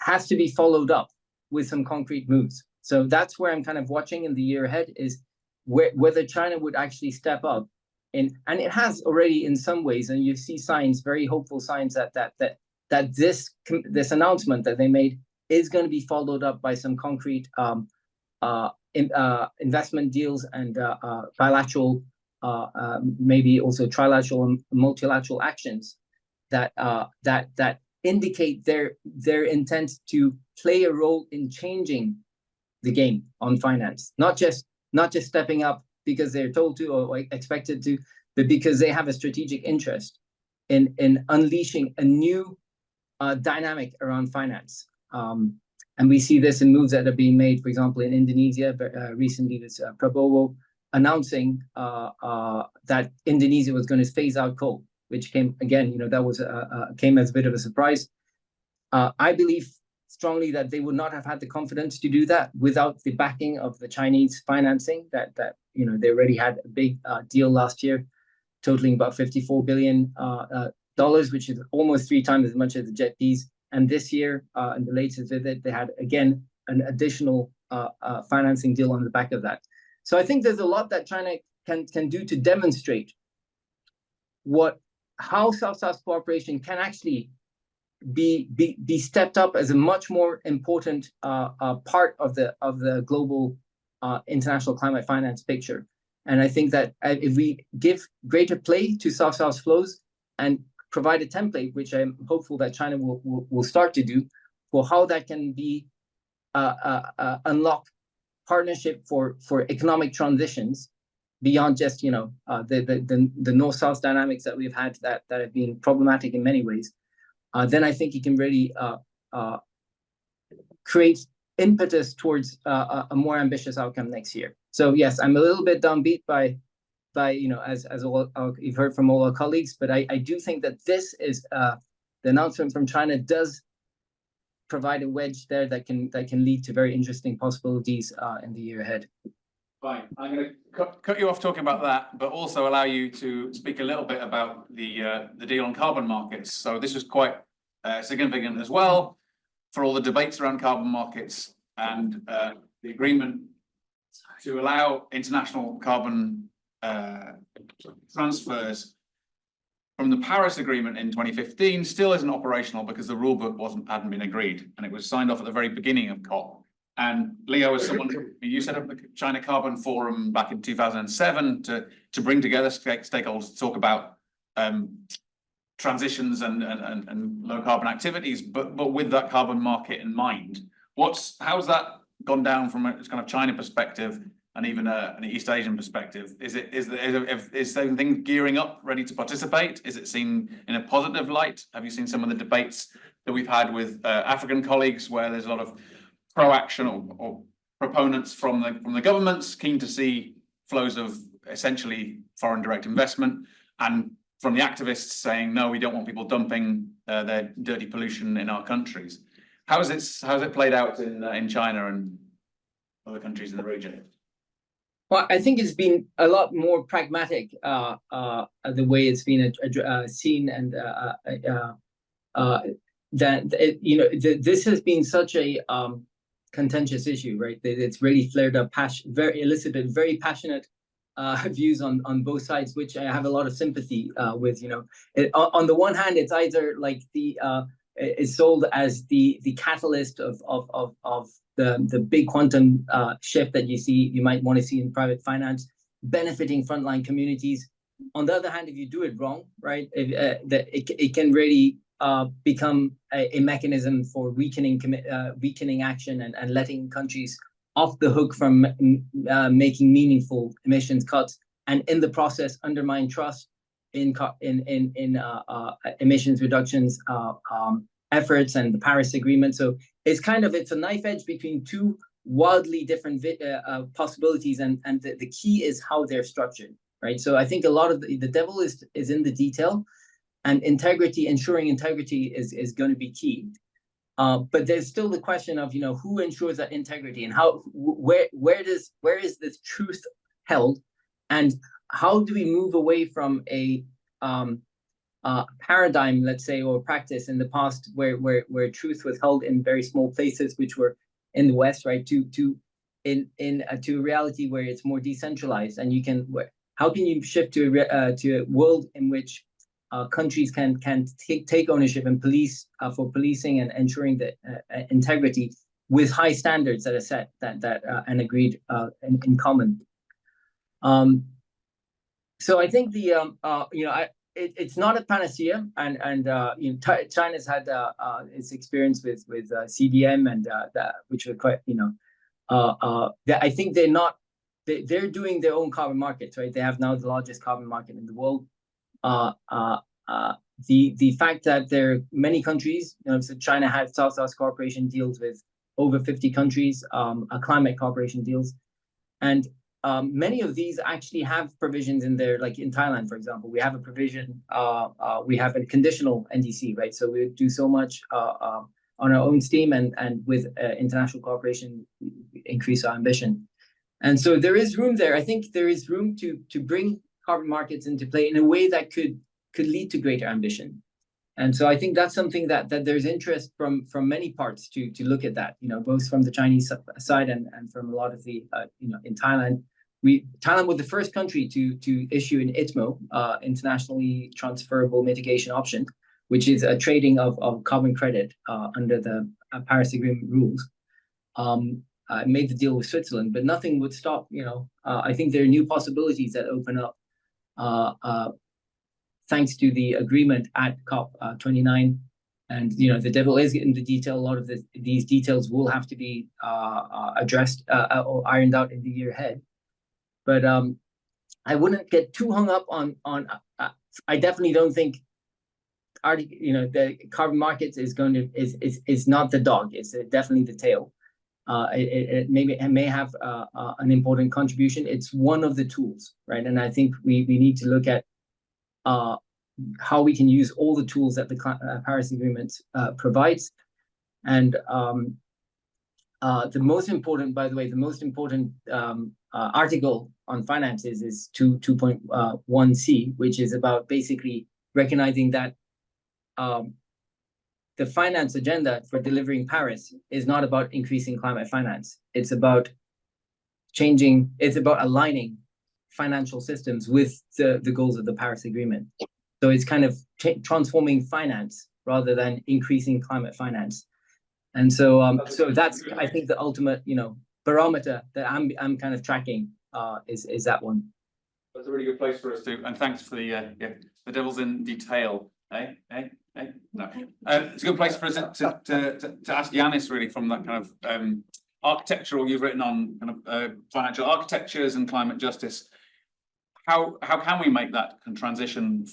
has to be followed up with some concrete moves. So that's where I'm kind of watching in the year ahead, is whether China would actually step up. And it has already in some ways, and you see signs, very hopeful signs that this announcement that they made is going to be followed up by some concrete investment deals and bilateral, maybe also trilateral and multilateral actions that indicate their intent to play a role in changing the game on finance, not just stepping up because they're told to or expected to, but because they have a strategic interest in unleashing a new dynamic around finance. And we see this in moves that are being made, for example, in Indonesia. Recently, this Prabowo announcing that Indonesia was going to phase out coal, which came again, you know, that was came as a bit of a surprise. I believe strongly that they would not have had the confidence to do that without the backing of the Chinese financing. That you know, they already had a big deal last year, totaling about $54 billion, which is almost 3 times as much as the jet fees. And this year, in the latest visit, they had again an additional financing deal on the back of that. So I think there's a lot that China can do to demonstrate how South-South cooperation can actually be stepped up as a much more important part of the global international climate finance picture. And I think that if we give greater play to South-South flows and provide a template, which I'm hopeful that China will start to do, for how that can be unlock partnership for economic transitions beyond just, you know, the North-South dynamics that we've had that have been problematic in many ways, then I think it can really create impetus towards a more ambitious outcome next year. So yes, I'm a little bit downbeat by you know, as all you've heard from all our colleagues, but I do think that this is the announcement from China does provide a wedge there that can lead to very interesting possibilities in the year ahead. Fine, I'm going to cut you off talking about that, but also allow you to speak a little bit about the deal on carbon markets. So this was quite significant as well for all the debates around carbon markets and the agreement to allow international carbon transfers from the Paris Agreement in 2015 still isn't operational because the rulebook hadn't been agreed, and it was signed off at the very beginning of COP. And Leo, as someone, you set up the China Carbon Forum back in 2007 to bring together stakeholders to talk about transitions and low carbon activities, but with that carbon market in mind. How's that gone down from a kind of China perspective and even an East Asian perspective? Is things gearing up, ready to participate? Is it seen in a positive light? Have you seen some of the debates that we've had with African colleagues where there's a lot of pro-action or proponents from the governments keen to see flows of essentially foreign direct investment, and from the activists saying, no, we don't want people dumping their dirty pollution in our countries. How's it played out in China and other countries in the region? Well, I think it's been a lot more pragmatic, the way it's been seen, and this has been such a contentious issue, right? It's really flared up, elicited very passionate views on both sides, which I have a lot of sympathy with. On the one hand, it's either like is sold as the catalyst of the big quantum shift that you might want to see in private finance, benefiting frontline communities. On the other hand, if you do it wrong, right, it can really become a mechanism for weakening action and letting countries off the hook from making meaningful emissions cuts, and in the process undermine trust in emissions reductions efforts and the Paris Agreement. So it's a knife edge between two wildly different possibilities, and the key is how they're structured, right? So I think a lot of the devil is in the detail, and ensuring integrity is going to be key. But there's still the question of who ensures that integrity, and where is this truth held, and how do we move away from a paradigm, let's say, or practice in the past where truth was held in very small places, which were in the West, right, to a reality where it's more decentralized, and how can you shift to a world in which countries can take ownership and police for policing and ensuring the integrity with high standards that are set and agreed in common. So I think it's not a panacea, and China's had its experience with CDM and which were quite I think they're doing their own carbon markets, right? They have now the largest carbon market in the world. The fact that there are many countries, so China has SOAS cooperation deals with over 50 countries, climate cooperation deals, and many of these actually have provisions in there, like in Thailand, for example, we have a provision, we have a conditional NDC, right? So we do so much on our own steam, and with international cooperation, increase our ambition. And so there is room there. I think there is room to bring carbon markets into play in a way that could lead to greater ambition. And so I think that's something that there's interest from many parts to look at that, both from the Chinese side and from a lot of the, in Thailand. Thailand was the first country to issue an ITMO, internationally transferable mitigation option, which is a trading of carbon credit under the Paris Agreement rules. Made the deal with Switzerland, but nothing would stop. I think there are new possibilities that open up thanks to the agreement at COP29. And the devil is in the detail. A lot of these details will have to be addressed or ironed out in the year ahead. But I wouldn't get too hung up on. I definitely don't think the carbon markets is not the dog. It's definitely the tail. It may have an important contribution. It's one of the tools, right? And I think we need to look at how we can use all the tools that the Paris Agreement provides. And the most important, by the way, article on finances is 2.1c, which is about basically recognizing that the finance agenda for delivering Paris is not about increasing climate finance. It's about aligning financial systems with the goals of the Paris Agreement. So it's kind of transforming finance rather than increasing climate finance. And so that's, I think, the ultimate, barometer that I'm kind of tracking is that one. That's a really good place for us to, and thanks for the devil's in detail No. It's a good place for us to ask Yannis really from that kind of architectural you've written on kind of financial architectures and climate justice. How can we make that transition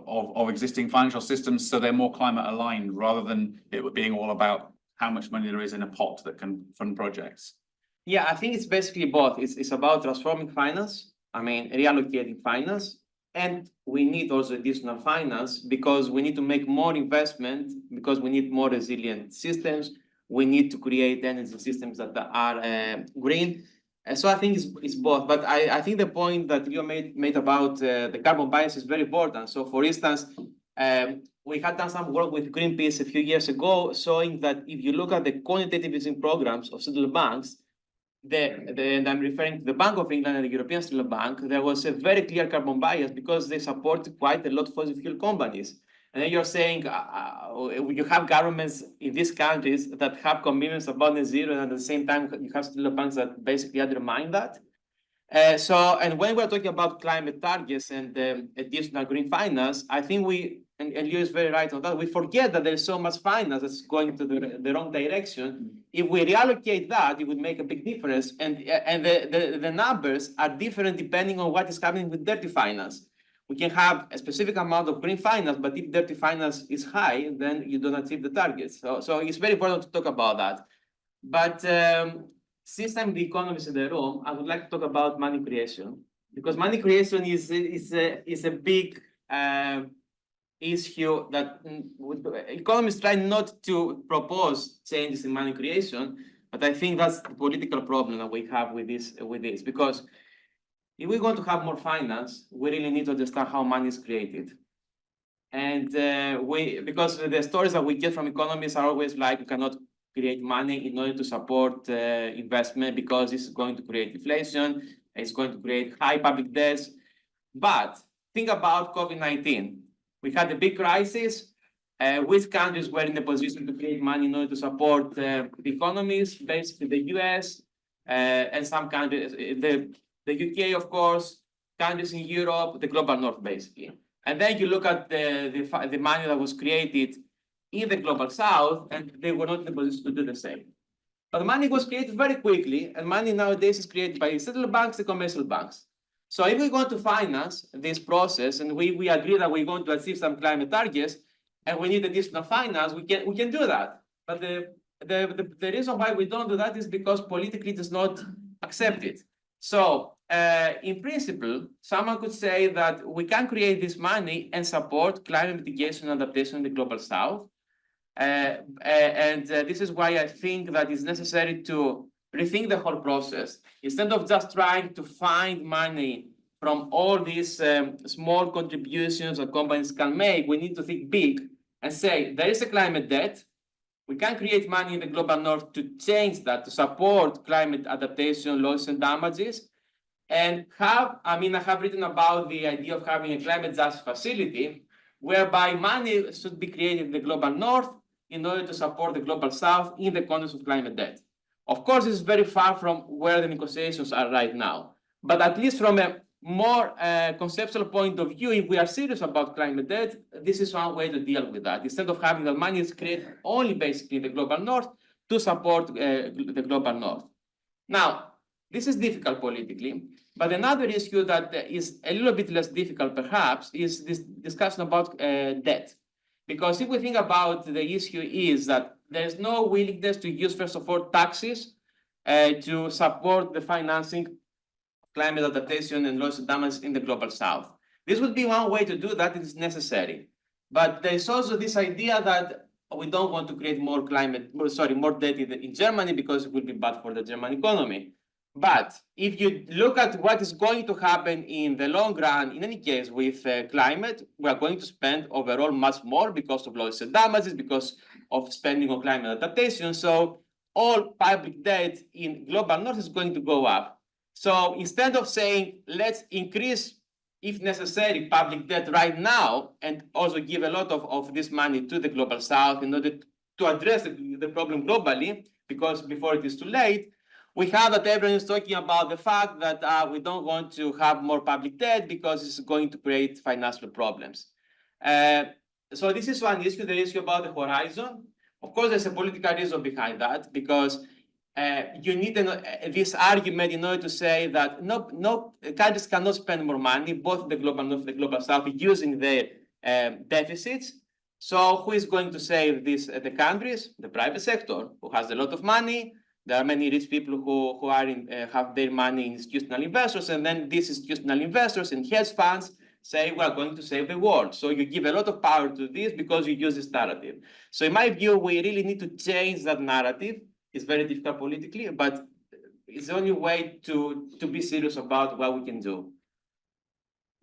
of existing financial systems so they're more climate aligned rather than it being all about how much money there is in a pot that can fund projects? Yeah, I think it's basically both. It's about transforming finance, I mean, reallocating finance, and we need also additional finance because we need to make more investment, because we need more resilient systems. We need to create energy systems that are green. So I think it's both. But I think the point that you made about the carbon bias is very important. So for instance, we had done some work with Greenpeace a few years ago, showing that if you look at the quantitative easing programs of central banks, and I'm referring to the Bank of England and the European Central Bank, there was a very clear carbon bias because they support quite a lot of fossil fuel companies. And then you're saying you have governments in these countries that have commitments about net zero, and at the same time you have central banks that basically undermine that. And when we're talking about climate targets and additional green finance, I think and you is very right on that, we forget that there's so much finance that's going to the wrong direction. If we reallocate that, it would make a big difference. And the numbers are different depending on what is happening with dirty finance. We can have a specific amount of green finance, but if dirty finance is high, then you don't achieve the targets. So it's very important to talk about that. But since I'm the economist in the room, I would like to talk about money creation, because money creation is a big issue that economists try not to propose changes in money creation, but I think that's the political problem that we have with this, because if we're going to have more finance, we really need to understand how money is created. And because the stories that we get from economists are always like, you cannot create money in order to support investment because it's going to create inflation, it's going to create high public debts. But think about COVID-19. We had a big crisis. Which countries were in the position to create money in order to support the economies? Basically the US and some countries, the UK, of course, countries in Europe, the global north, basically. And then you look at the money that was created in the global south, and they were not in the position to do the same. But the money was created very quickly, and money nowadays is created by central banks and commercial banks. So if we're going to finance this process, and we agree that we're going to achieve some climate targets, and we need additional finance, we can do that. But the reason why we don't do that is because politically it is not accepted. So in principle, someone could say that we can create this money and support climate mitigation and adaptation in the global south. This is why I think that it's necessary to rethink the whole process. Instead of just trying to find money from all these small contributions that companies can make, we need to think big and say, there is a climate debt. We can create money in the global north to change that, to support climate adaptation, losses and damages. And I have written about the idea of having a climate justice facility whereby money should be created in the global north in order to support the global south in the context of climate debt. Of course, it's very far from where the negotiations are right now, but at least from a more conceptual point of view, if we are serious about climate debt, this is one way to deal with that. Instead of having the money is created only basically in the global north to support the global north. Now, this is difficult politically, but another issue that is a little bit less difficult perhaps is this discussion about debt. Because if we think about the issue is that there's no willingness to use, first of all, taxes to support the financing of climate adaptation and loss and damage in the global south. This would be one way to do that. It is necessary. But there's also this idea that we don't want to create more debt in Germany because it will be bad for the German economy. But if you look at what is going to happen in the long run, in any case, with climate, we are going to spend overall much more because of losses and damages, because of spending on climate adaptation. So all public debt in global north is going to go up. So instead of saying, let's increase, if necessary, public debt right now, and also give a lot of this money to the global south in order to address the problem globally, because before it is too late, we have that everyone is talking about the fact that we don't want to have more public debt because it's going to create financial problems. so this is one issue, the issue about the horizon. Of course, there's a political reason behind that, because you need this argument in order to say that no countries cannot spend more money, both the global north and the global south, using their deficits. So who is going to save this? The countries, the private sector, who has a lot of money. There are many rich people who are have their money in institutional investors, and then these institutional investors and hedge funds say we are going to save the world. So you give a lot of power to this because you use this narrative. So in my view, we really need to change that narrative. It's very difficult politically, but it's the only way to be serious about what we can do.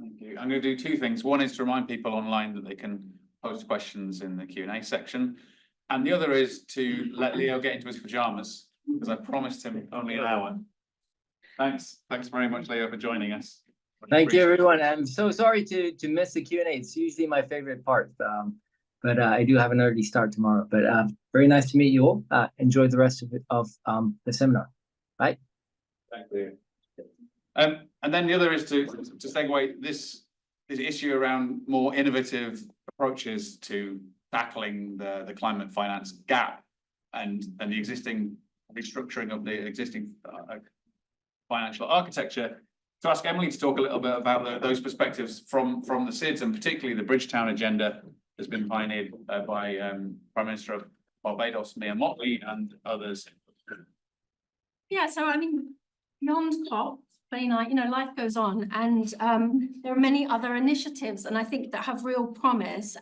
Thank you. I'm going to do two things. One is to remind people online that they can post questions in the Q&A section. And the other is to let Leo get into his pajamas, because I promised him only an hour. Thanks very much, Leo, for joining us. Thank you, everyone. I'm so sorry to miss the Q&A. It's usually my favorite part, but I do have an early start tomorrow. But very nice to meet you all. Enjoy the rest of the seminar. Bye. Thank you. And then the other is to segue this issue around more innovative approaches to tackling the climate finance gap and the existing restructuring of the existing financial architecture. To ask Emily to talk a little bit about those perspectives from the SIDS, and particularly the Bridgetown agenda has been pioneered by Prime Minister of Barbados, Mia Mottley, and others. Yeah, so I mean, beyond COP29, life goes on, and there are many other initiatives, and I think that have real promise.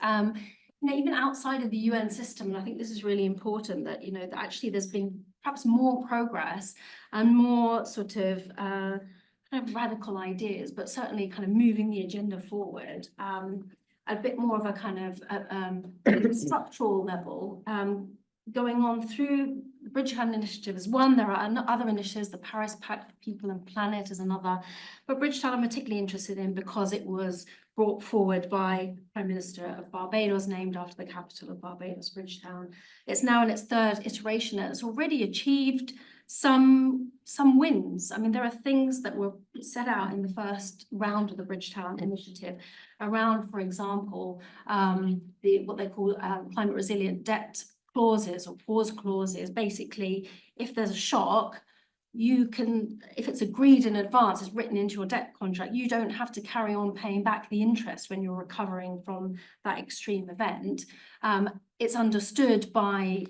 Even outside of the UN system, and I think this is really important that that actually there's been perhaps more progress and more sort of kind of radical ideas, but certainly kind of moving the agenda forward. A bit more of a kind of structural level going on through the Bridgetown Initiative is one. There are other initiatives, the Paris Pact for People and Planet is another. But Bridgetown I'm particularly interested in because it was brought forward by Prime Minister of Barbados, named after the capital of Barbados, Bridgetown. It's now in its third iteration and it's already achieved some wins. I mean, there are things that were set out in the first round of the Bridgetown Initiative around, for example, what they call climate resilient debt clauses or pause clauses. Basically, if there's a shock, you can, if it's agreed in advance, it's written into your debt contract, you don't have to carry on paying back the interest when you're recovering from that extreme event. It's understood by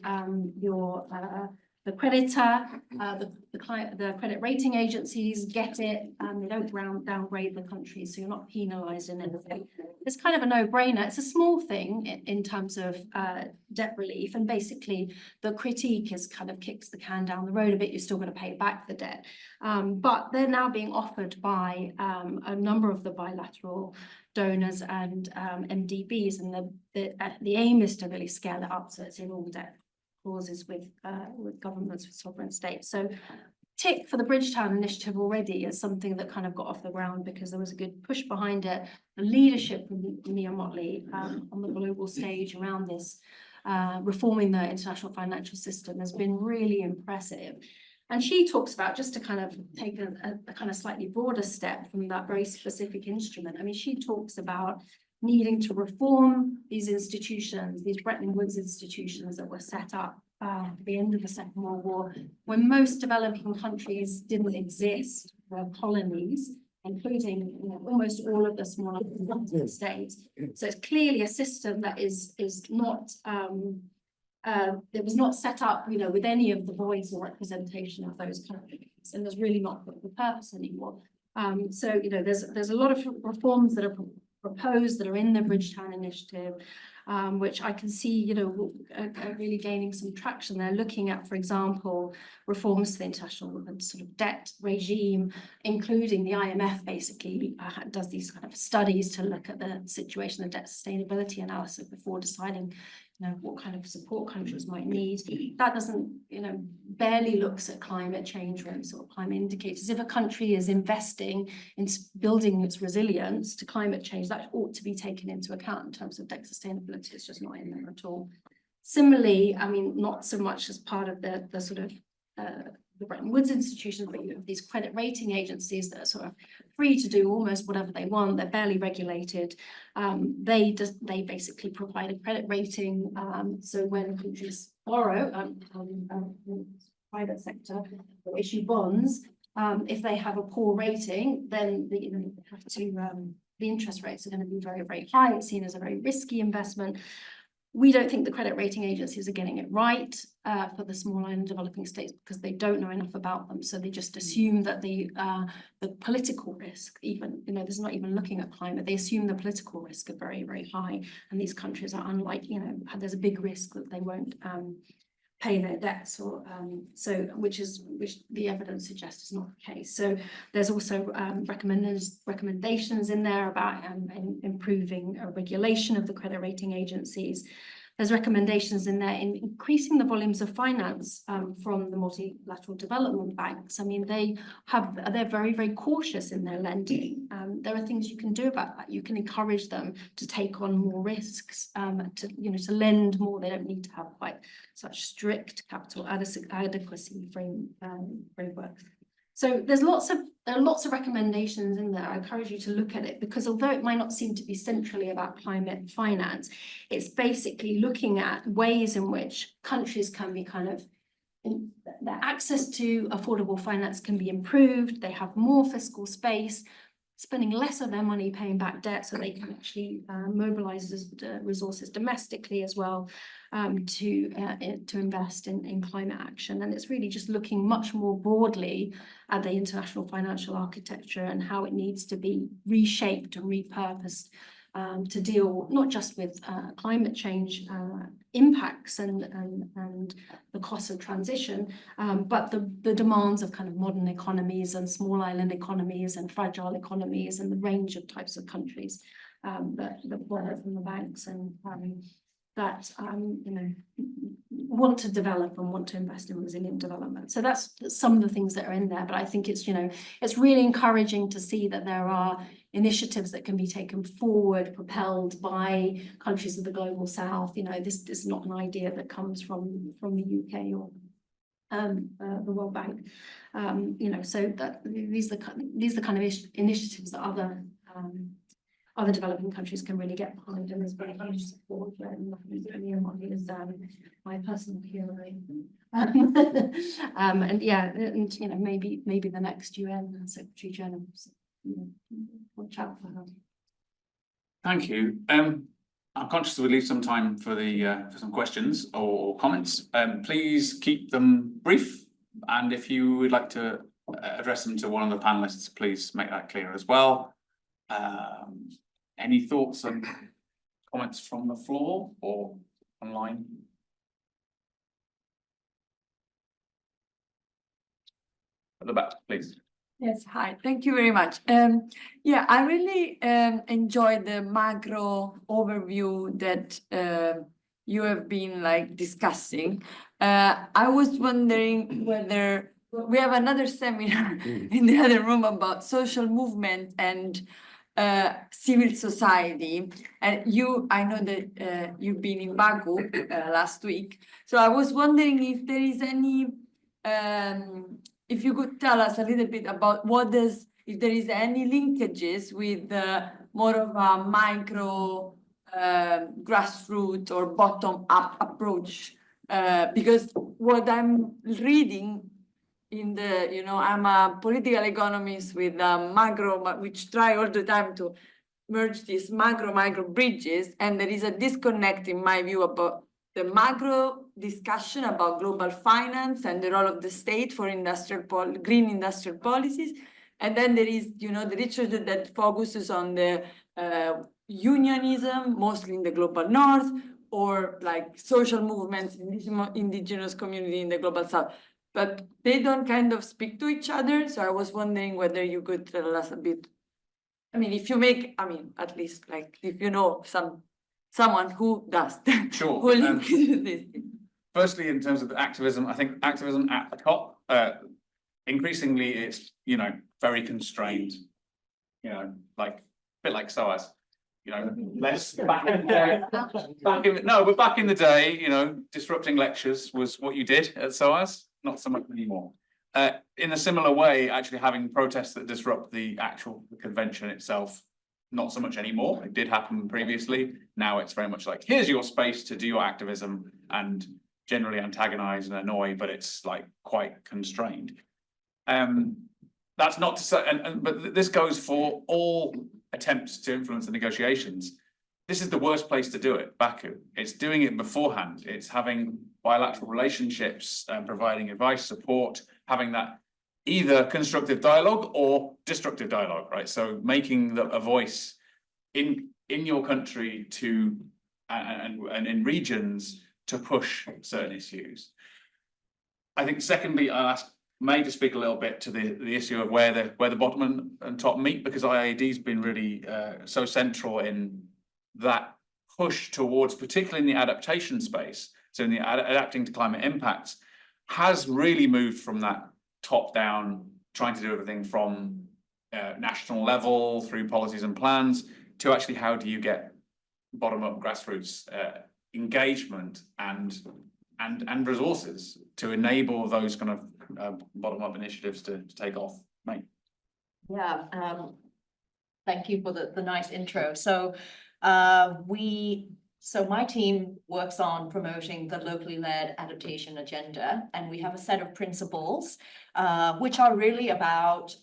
the creditor, the credit rating agencies get it, and they don't downgrade the country, so you're not penalised in anything. It's kind of a no-brainer. It's a small thing in terms of debt relief, and basically the critique is kind of kicks the can down the road a bit. You're still going to pay back the debt, but they're now being offered by a number of the bilateral donors and MDBs, and the aim is to really scale it up so it's in all debt clauses with governments, with sovereign states. So tick for the Bridgetown Initiative already is something that kind of got off the ground because there was a good push behind it. The leadership from Mia Mottley on the global stage around this, reforming the international financial system, has been really impressive. And she talks about, just to kind of take a kind of slightly broader step from that very specific instrument, I mean, she talks about needing to reform these institutions, these Bretton Woods institutions that were set up at the end of the Second World War, when most developing countries didn't exist, were colonies, including almost all of the smaller states. So it's clearly a system that is not it was not set up, with any of the voice or representation of those countries, and there's really not the purpose anymore. So there's a lot of reforms that are proposed that are in the Bridgetown Initiative, which I can see, are really gaining some traction. They're looking at, for example, reforms to the international sort of debt regime, including the IMF basically does these kind of studies to look at the situation of debt sustainability analysis before deciding, what kind of support countries might need. That doesn't, barely looks at climate change or any sort of climate indicators. If a country is investing in building its resilience to climate change, that ought to be taken into account in terms of debt sustainability. It's just not in there at all. Similarly, I mean, not so much as part of the sort of the Bretton Woods institutions, but you have these credit rating agencies that are sort of free to do almost whatever they want. They're barely regulated. They basically provide a credit rating. So when countries borrow, private sector or issue bonds, if they have a poor rating, then they have to the interest rates are going to be very, very high. It's seen as a very risky investment. We don't think the credit rating agencies are getting it right for the small island developing states because they don't know enough about them. So they just assume that the political risk, even, this is not even looking at climate, they assume the political risk are very, very high. And these countries are unlike, there's a big risk that they won't pay their debts, or which the evidence suggests is not the case. So there's also recommendations in there about improving regulation of the credit rating agencies. There's recommendations in there in increasing the volumes of finance from the multilateral development banks. I mean, they're very, very cautious in their lending. There are things you can do about that. You can encourage them to take on more risks, to lend more. They don't need to have quite such strict capital adequacy frameworks. So there are lots of recommendations in there. I encourage you to look at it, because although it might not seem to be centrally about climate finance, it's basically looking at ways in which countries can be their access to affordable finance can be improved. They have more fiscal space, spending less of their money paying back debt, so they can actually mobilize resources domestically as well to invest in climate action. And it's really just looking much more broadly at the international financial architecture and how it needs to be reshaped and repurposed to deal not just with climate change impacts and the cost of transition, but the demands of modern economies and small island economies and fragile economies and the range of types of countries that borrow from the banks and that want to develop and want to invest in resilient development. So that's some of the things that are in there. But I think it's it's really encouraging to see that there are initiatives that can be taken forward, propelled by countries of the global south. This is not an idea that comes from the UK or the World Bank. So that these are the kind of initiatives that other developing countries can really get behind, and there's very huge support. And is my personal hero. And yeah, and maybe the next UN Secretary General. Watch out for her. Thank you. I'm conscious we'll leave some time for for some questions or comments. Please keep them brief, and if you would like to address them to one of the panelists, please make that clear as well. Any thoughts and comments from the floor or online? At the back, please. Yes, hi, thank you very much. Yeah, I really enjoyed the macro overview that you have been discussing. I was wondering whether we have another seminar in the other room about social movement and civil society, and I know that you've been in Baku last week, so I was wondering if there is any if you could tell us a little bit about if there is any linkages with more of a micro grassroots or bottom-up approach, because what I'm reading in the, I'm a political economist with macro, which try all the time to merge these macro bridges, and there is a disconnect in my view about the macro discussion about global finance and the role of the state for green industrial policies. And then there is, the literature that focuses on the unionism, mostly in the global north, or social movements in indigenous community in the global south. But they don't speak to each other. So I was wondering whether you could tell us a bit. If you at least if you know someone who does that. Sure. Who links this. Firstly, in terms of activism, I think activism at the COP, increasingly it's, very constrained, a bit like SOAS, less back in the day. Back in the day, disrupting lectures was what you did at SOAS, not so much anymore. in a similar way, actually having protests that disrupt the actual convention itself, not so much anymore. It did happen previously. Now it's very much like, here's your space to do your activism and generally antagonize and annoy, but it's like quite constrained. That's not to say, but this goes for all attempts to influence the negotiations. This is the worst place to do it, Baku. It's doing it beforehand. It's having bilateral relationships and providing advice, support, having that either constructive dialogue or destructive dialogue, right? So making a voice in your country to and in regions to push certain issues. I think secondly, I'll ask May to speak a little bit to the issue of where the bottom and top meet, because IIED has been really so central in that push towards, particularly in the adaptation space, so in the adapting to climate impacts, has really moved from that top down, trying to do everything from national level through policies and plans to actually how do you get bottom up grassroots engagement and resources to enable those kind of bottom up initiatives to take off. Mate. Yeah, thank you for the nice intro. So my team works on promoting the locally led adaptation agenda, and we have a set of principles which are really about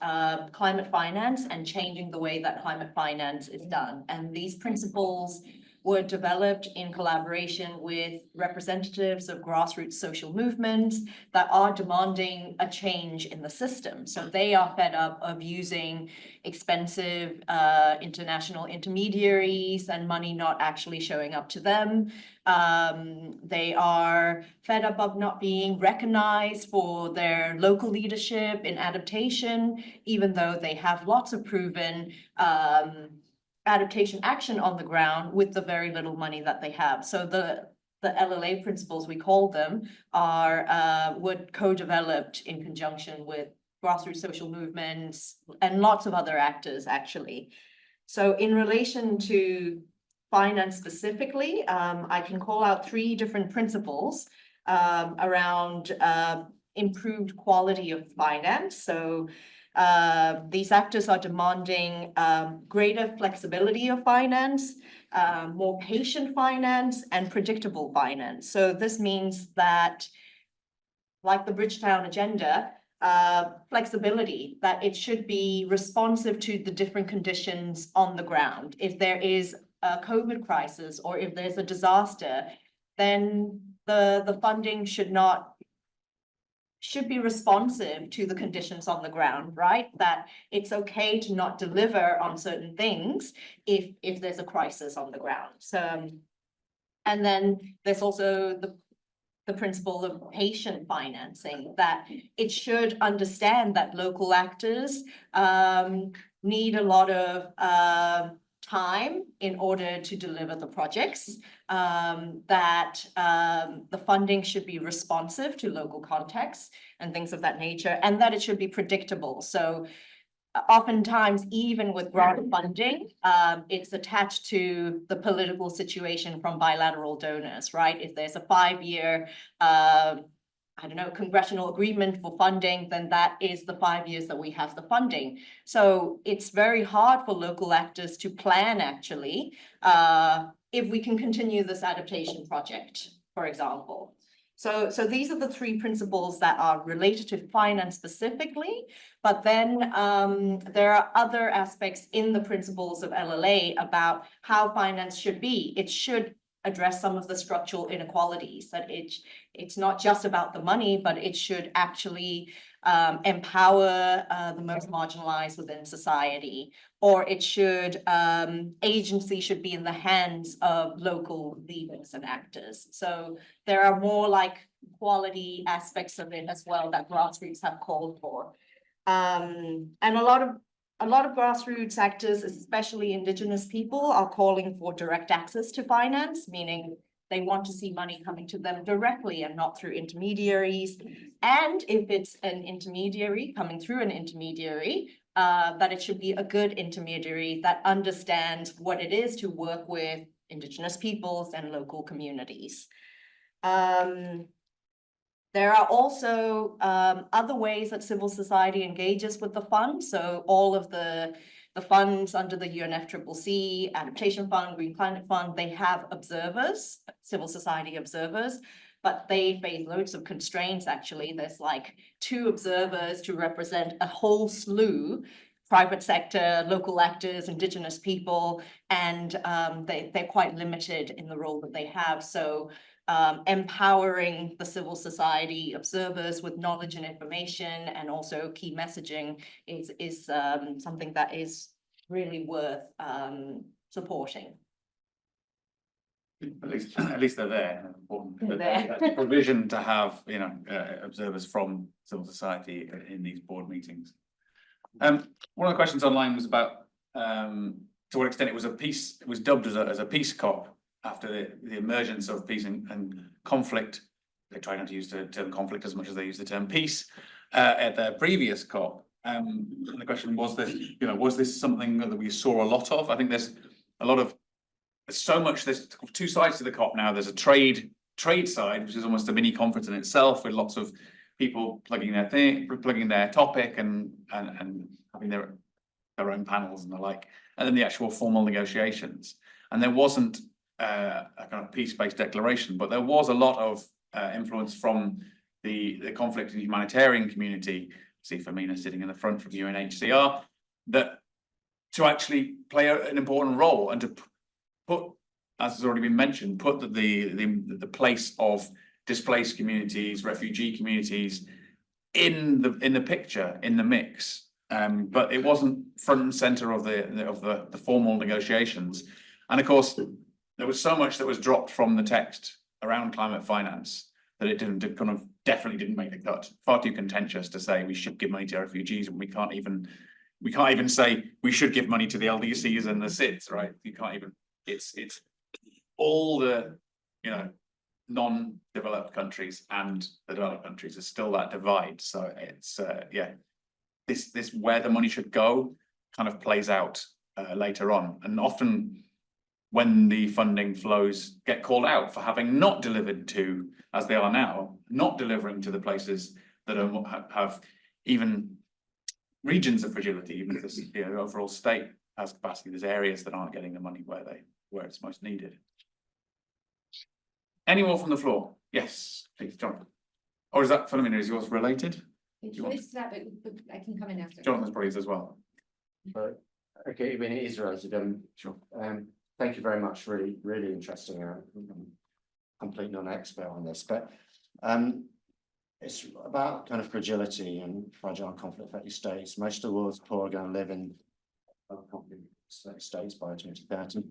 climate finance and changing the way that climate finance is done. And these principles were developed in collaboration with representatives of grassroots social movements that are demanding a change in the system. So they are fed up of using expensive international intermediaries and money not actually showing up to them. They are fed up of not being recognized for their local leadership in adaptation, even though they have lots of proven adaptation action on the ground with the very little money that they have. So the LLA principles, we call them, were co-developed in conjunction with grassroots social movements and lots of other actors, actually. So in relation to finance specifically, I can call out 3 different principles around improved quality of finance. So these actors are demanding greater flexibility of finance, more patient finance, and predictable finance. So this means that, like the Bridgetown agenda, flexibility, that it should be responsive to the different conditions on the ground. If there is a COVID crisis or if there's a disaster, then the funding should be responsive to the conditions on the ground, right? That it's okay to not deliver on certain things if there's a crisis on the ground. So, and then there's also the principle of patient financing, that it should understand that local actors need a lot of time in order to deliver the projects, that the funding should be responsive to local contexts and things of that nature, and that it should be predictable. So oftentimes, even with grant funding, it's attached to the political situation from bilateral donors, right? If there's a 5-year congressional agreement for funding, then that is the 5 years that we have the funding. So it's very hard for local actors to plan, actually, if we can continue this adaptation project, for example. So these are the 3 principles that are related to finance specifically, but then there are other aspects in the principles of LLA about how finance should be. It should address some of the structural inequalities, that it's not just about the money, but it should actually empower the most marginalized within society, or it should, agency should be in the hands of local leaders and actors. So there are more like quality aspects of it as well that grassroots have called for. And a lot of grassroots actors, especially Indigenous people, are calling for direct access to finance, meaning they want to see money coming to them directly and not through intermediaries. And if it's an intermediary coming through an intermediary, that it should be a good intermediary that understands what it is to work with Indigenous peoples and local communities. There are also other ways that civil society engages with the fund. So all of the funds under the UNFCCC, Adaptation Fund, Green Climate Fund, they have observers, civil society observers, but they face loads of constraints, actually. There's like 2 observers to represent a whole slew, private sector, local actors, indigenous people, and they're quite limited in the role that they have. So empowering the civil society observers with knowledge and information and also key messaging is something that is really worth supporting. At least they're there. Important. They're But there. that's provision to have, you know, observers from civil society in these board meetings. One of the questions online was about to what extent it was dubbed as a peace COP after the emergence of peace and conflict. They try not to use the term conflict as much as they use the term peace at their previous COP. And the question was this, you know, was this something that we saw a lot of? I think there's so much, there's 2 sides to the COP now. There's a trade side, which is almost a mini conference in itself, with lots of people plugging their topic and having their own panels and the like, and then the actual formal negotiations. And there wasn't a kind of peace-based declaration, but there was a lot of influence from the conflict and humanitarian community. See Femina sitting in the front from UNHCR, that to actually play an important role and to put, as has already been mentioned, put the place of displaced communities, refugee communities in the picture, in the mix. But it wasn't front and center of the formal negotiations. And of course, there was so much that was dropped from the text around climate finance that it definitely didn't make the cut. Far too contentious to say we should give money to refugees, and we can't even say we should give money to the LDCs and the SIDS, right? You can't even. It's all the, you know, non-developed countries and the developed countries. There's still that divide. So it's this where the money should go kind of plays out later on, and often when the funding flows get called out for having not delivered to, as they are now, not delivering to the places that have even regions of fragility, even if the overall state has capacity. There's areas that aren't getting the money where it's most needed. Any more from the floor? Yes, please, Jonathan. Or is that, Philomena, is yours related? It's that, but I can come in after. Jonathan's probably is as well. Okay, when it is related, Sure. Thank you very much. Really, really interesting. I'm completely non-expert on this, but it's about kind of fragility and fragile conflict-affected states. Most of the world's poor are going to live in conflict-affected states by 2030.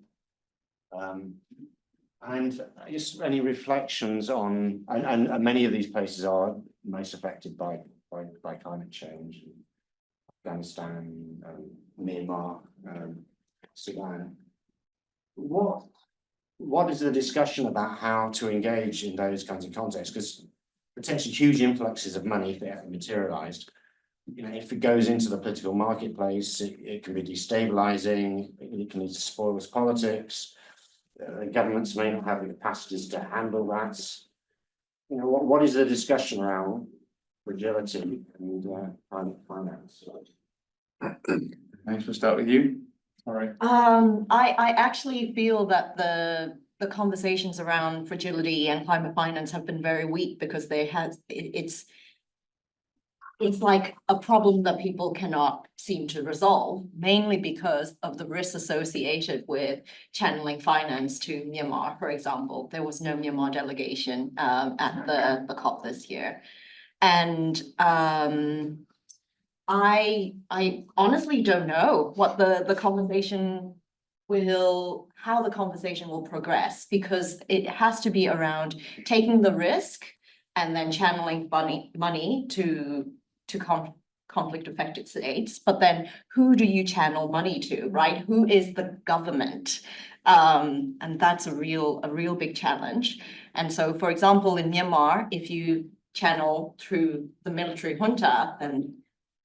And just any reflections on, and many of these places are most affected by climate change. Afghanistan, Myanmar, Sudan. What is the discussion about how to engage in those kinds of contexts? Because potentially huge influxes of money, if they haven't materialized, you know, if it goes into the political marketplace, it can be destabilizing, it can lead to spoilers politics. Governments may not have the capacities to handle that. You know, what is the discussion around fragility and climate finance? Thanks. We'll start with you. All right. I actually feel that the conversations around fragility and climate finance have been very weak because it's like a problem that people cannot seem to resolve, mainly because of the risks associated with channeling finance to Myanmar, for example. There was no Myanmar delegation at the COP this year. And I honestly don't know what the conversation how the conversation will progress, because it has to be around taking the risk and then channeling money to conflict affected states. But then who do you channel money to, right? Who is the government? And that's a real big challenge. And so, for example, in Myanmar, if you channel through the military junta, then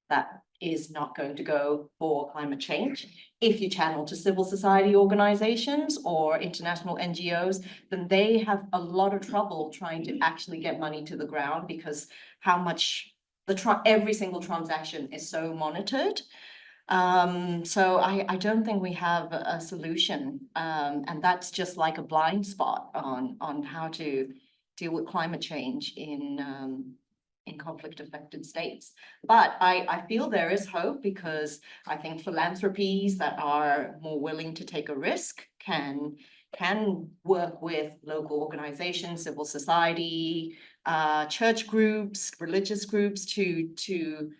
that is not going to go for climate change. If you channel to civil society organizations or international NGOs, then they have a lot of trouble trying to actually get money to the ground because how much every single transaction is so monitored. So I don't think we have a solution. And that's just like a blind spot on how to deal with climate change in conflict affected states. But I feel there is hope because I think philanthropies that are more willing to take a risk can work with local organizations, civil society, church groups, religious groups to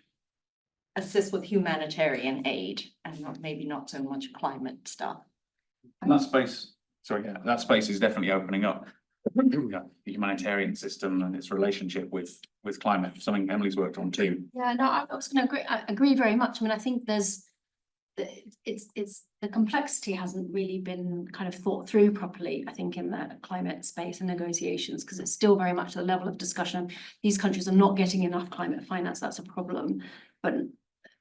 assist with humanitarian aid and maybe not so much climate stuff. And that space, sorry, yeah, that space is definitely opening up. Yeah, the humanitarian system and its relationship with climate, something Emily's worked on too. Yeah, no, I was going to agree. I agree very much. I mean, I think there's the complexity hasn't really been kind of thought through properly, I think, in the climate space and negotiations, because it's still very much the level of discussion. These countries are not getting enough climate finance. That's a problem, but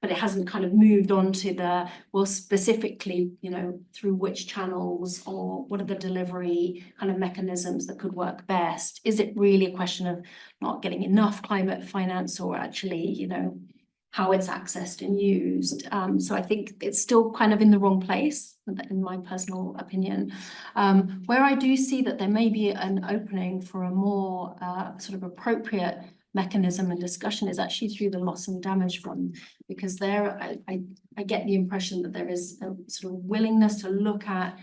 it hasn't kind of moved on to the, well, specifically, you know, through which channels or what are the delivery kind of mechanisms that could work best? Is it really a question of not getting enough climate finance or actually, you know, how it's accessed and used? So I think it's still kind of in the wrong place, in my personal opinion. Where I do see that there may be an opening for a more sort of appropriate mechanism and discussion is actually through the loss and damage fund, because there I get the impression that there is a sort of willingness to look at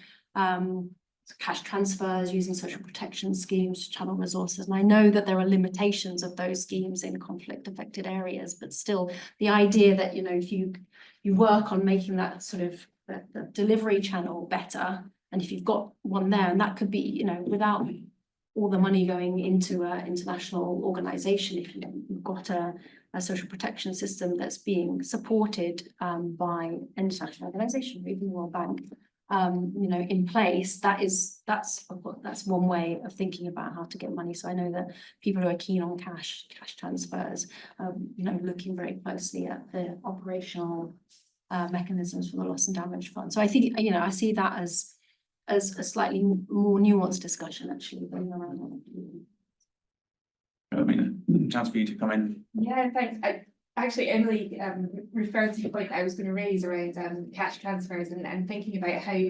cash transfers using social protection schemes to channel resources. And I know that there are limitations of those schemes in conflict affected areas, but still the idea that, you know, if you work on making that sort of the delivery channel better, and if you've got one there, and that could be, you know, without all the money going into an international organization, if you've got a social protection system that's being supported by an international organization, or even World Bank, you know, in place, that's one way of thinking about how to get money. So I know that people who are keen on cash transfers, you know, looking very closely at the operational mechanisms for the loss and damage fund. So I think, you know, I see that as a slightly more nuanced discussion actually than around. I mean, chance for you to come in. Yeah, thanks. Actually, Emily referred to the point I was going to raise around cash transfers and thinking about how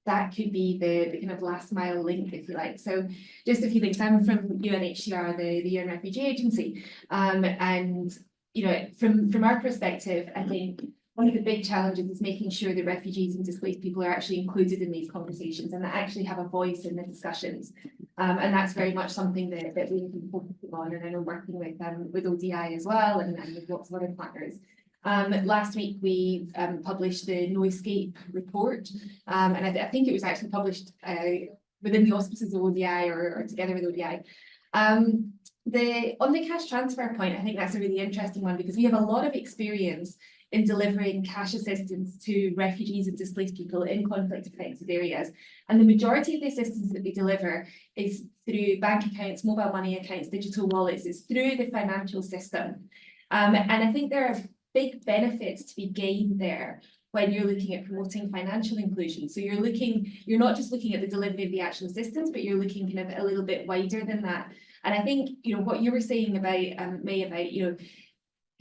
that could be the kind of last mile link, if you like. So just a few things. I'm from UNHCR, the UN Refugee Agency, and you know, from our perspective, I think one of the big challenges is making sure that refugees and displaced people are actually included in these conversations and that actually have a voice in the discussions. And that's very much something that we've been focusing on, and I know working with ODI as well and with lots of other partners. Last week we published the No Escape report, and I think it was actually published within the auspices of ODI or together with ODI. On the cash transfer point, I think that's a really interesting one because we have a lot of experience in delivering cash assistance to refugees and displaced people in conflict affected areas. And the majority of the assistance that we deliver is through bank accounts, mobile money accounts, digital wallets. It's through the financial system. And I think there are big benefits to be gained there when you're looking at promoting financial inclusion. So you're not just looking at the delivery of the actual assistance, but you're looking kind of a little bit wider than that. And I think, you know, what you were saying about, May, about, you know,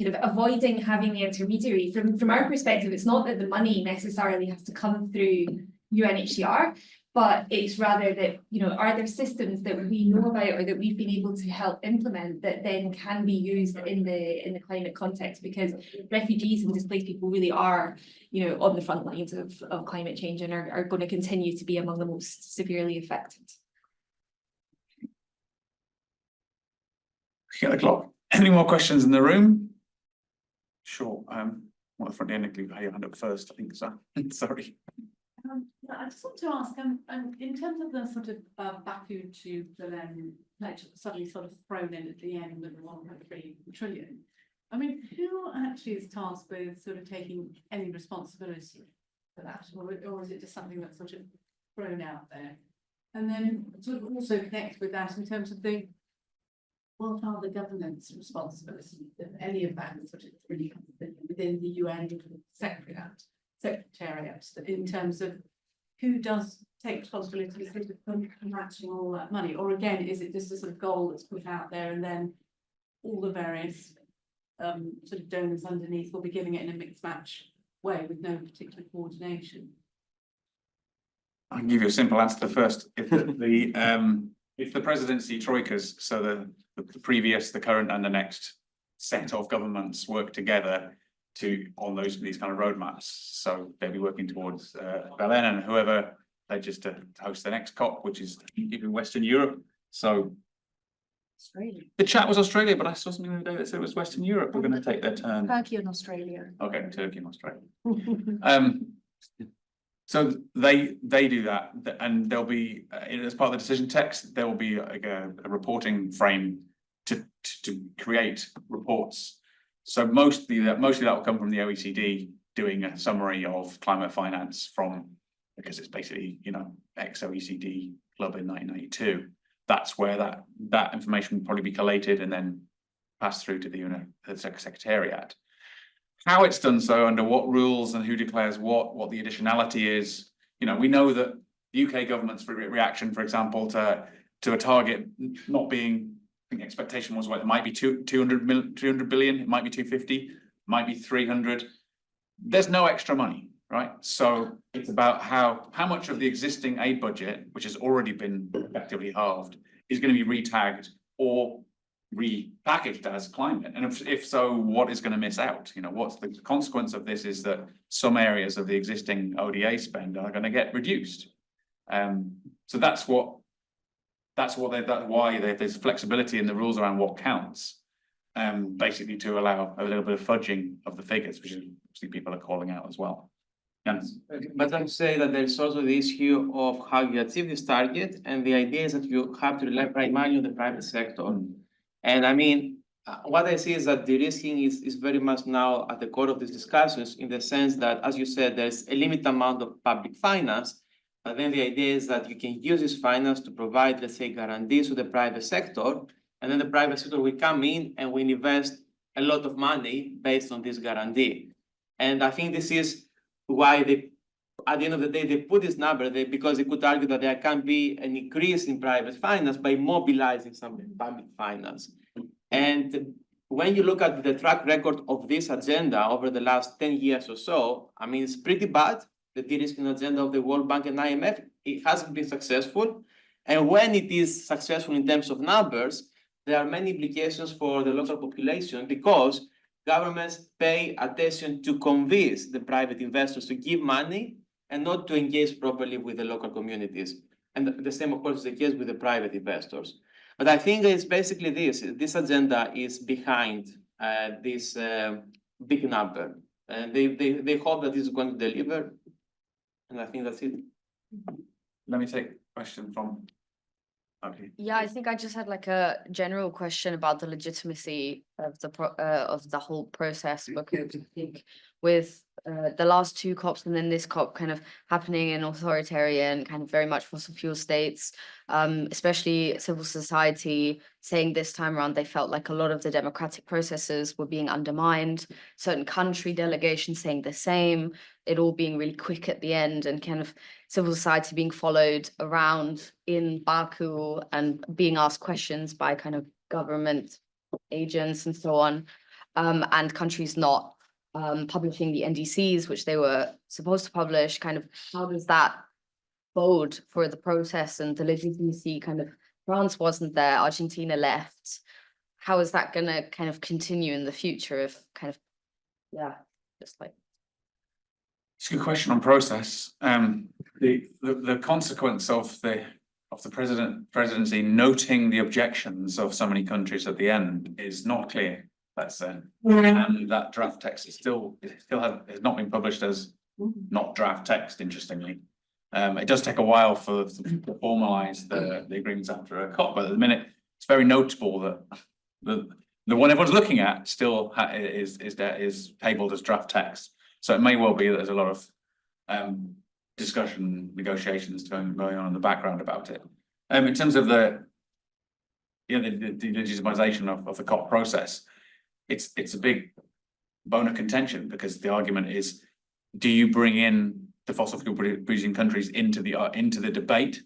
kind of avoiding having the intermediary. From our perspective, it's not that the money necessarily has to come through UNHCR, but it's rather that, you know, are there systems that we know about or that we've been able to help implement that then can be used in the climate context, because refugees and displaced people really are, you know, on the front lines of climate change and are going to continue to be among the most severely affected. Look at the clock. Any more questions in the room? Sure. Well, the front end, you had your hand up first, I think so. Sorry. I just want to ask, in terms of the sort of Baku to Berlin pledge suddenly sort of thrown in at the end of the 1.3 trillion, I mean, who actually is tasked with sort of taking any responsibility for that, or is it just something that's sort of thrown out there? And then sort of also connect with that in terms of what are the government's responsibility if any of that sort of really comes in? within the UN secretariat in terms of who does take responsibility for matching all that money? Or again, is it just a sort of goal that's put out there and then all the various sort of donors underneath will be giving it in a mixed match way with no particular coordination? I can give you a simple answer to the first. If the presidency troikas, so the previous, the current, and the next set of governments work together on these kind of roadmaps. So they'll be working towards Berlin and whoever pledges to host the next COP, which is in Western Europe. So Australia. the chat was Australia, but I saw something the other day that said it was Western Europe. We're going to take their turn. Turkey and Australia. Okay, Turkey and Australia. So they do that, and there'll be as part of the decision text, there will be a reporting frame to create reports. So mostly that will come from the OECD doing a summary of climate finance because it's basically, ex-OECD club in 1992. That's where that information will probably be collated and then passed through to the Secretariat. How it's done so, under what rules and who declares what the additionality is. We know that the UK government's reaction, for example, to a target not being, I think the expectation was, it might be 200 billion, it might be 250, it might be 300. There's no extra money, right? So it's about how much of the existing aid budget, which has already been effectively halved, is going to be retagged or repackaged as climate, and if so, what is going to miss out? What's the consequence of this is that some areas of the existing ODA spend are going to get reduced. So that's why there's flexibility in the rules around what counts, basically to allow a little bit of fudging of the figures, which is obviously people are calling out as well. Yannis? But I would say that there's also the issue of how you achieve this target, and the idea is that you have to rely primarily on the private sector. And I mean, what I see is that de-risking is very much now at the core of these discussions, in the sense that, as you said, there's a limited amount of public finance, but then the idea is that you can use this finance to provide, let's say, guarantees to the private sector, and then the private sector will come in and will invest a lot of money based on this guarantee. And I think this is why at the end of the day, they put this number there, because they could argue that there can be an increase in private finance by mobilizing some public finance. And when you look at the track record of this agenda over the last 10 years or so, I mean, it's pretty bad. The de-risking agenda of the World Bank and IMF, it hasn't been successful. And when it is successful in terms of numbers, there are many implications for the local population, because governments pay attention to convince the private investors to give money and not to engage properly with the local communities. And the same, of course, is the case with the private investors. But I think it's basically this agenda is behind this big number. And they hope that this is going to deliver. And I think that's it. Let me take a question from. Okay. Yeah, I think I just had like a general question about the legitimacy of the whole process, because I think with the last two COPs and then this COP kind of happening in authoritarian, kind of very much fossil fuel states, especially civil society saying this time around they felt like a lot of the democratic processes were being undermined, certain country delegations saying the same, it all being really quick at the end, and kind of civil society being followed around in Baku and being asked questions by kind of government agents and so on, and countries not publishing the NDCs, which they were supposed to publish. Kind of, how does that bode for the process and the legitimacy? Kind of, France wasn't there, Argentina left. How is that going to kind of continue in the future if kind of, yeah, just like. It's a good question on process. The consequence of the presidency noting the objections of so many countries at the end is not clear. That's and that draft text is has not been published as not draft text. Interestingly, it does take a while to formalise the agreements after a COP, but at the minute it's very notable that the one everyone's looking at still is tabled as draft text. So it may well be that there's a lot of discussion, negotiations going on in the background about it. In terms of the legitimisation of the COP process, it's a big bone of contention, because the argument is, do you bring in the fossil fuel producing countries into the debate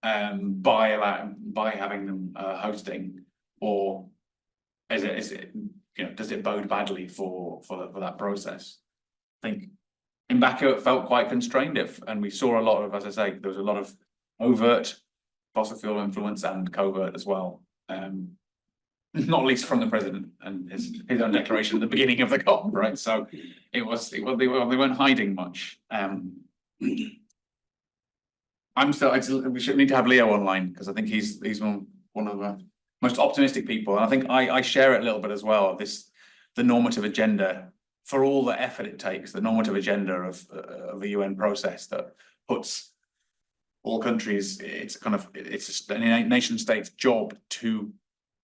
by having them hosting, or is it does it bode badly for that process? I think in Baku it felt quite constrained, and we saw a lot of, as I say, there was a lot of overt fossil fuel influence and covert as well. Not least from the president and his own declaration at the beginning of the COP, right? So they weren't hiding much. We should need to have Leo online, because I think he's one of the most optimistic people. And I think I share it a little bit as well, the normative agenda, for all the effort it takes, the normative agenda of the UN process that puts all countries, it's a nation state's job to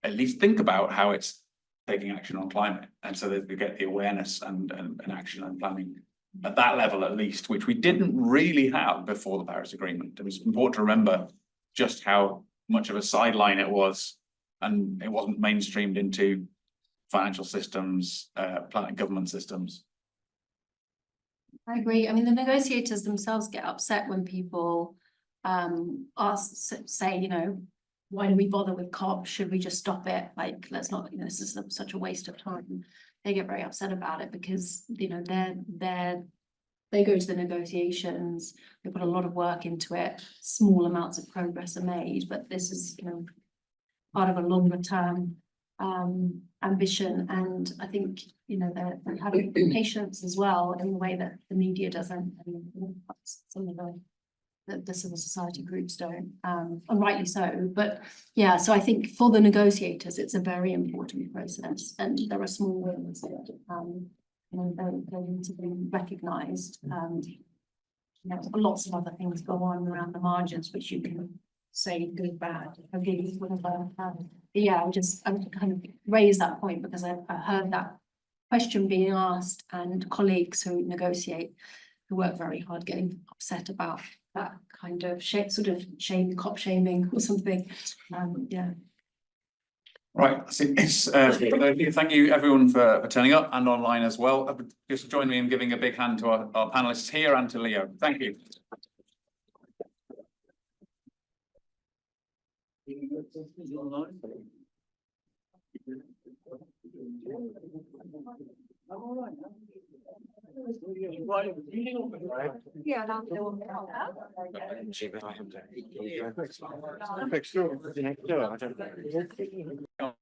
at least think about how it's taking action on climate, and so that we get the awareness and action and planning at that level at least, which we didn't really have before the Paris Agreement. It was important to remember just how much of a sideline it was, and it wasn't mainstreamed into financial systems, government systems. I agree. I mean, the negotiators themselves get upset when people say, why do we bother with COP? Should we just stop it? Like, let's not, this is such a waste of time. They get very upset about it because, they go to the negotiations, they put a lot of work into it, small amounts of progress are made, but this is, part of a longer term ambition. And I think, they're having patience as well in the way that the media doesn't, and some of the civil society groups don't, and rightly so. But yeah, so I think for the negotiators, it's a very important process, and there are small wins that they need to be recognised. Lots of other things go on around the margins, which you can say good, bad, ugly, whatever. Yeah, I'm kind of raise that point because I heard that question being asked, and colleagues who negotiate, who work very hard, getting upset about that kind of COP shaming or something. Yeah. Right, I think it's thank you everyone for turning up and online as well. Just join me in giving a big hand to our panelists here and to Leo. Thank you. Yeah,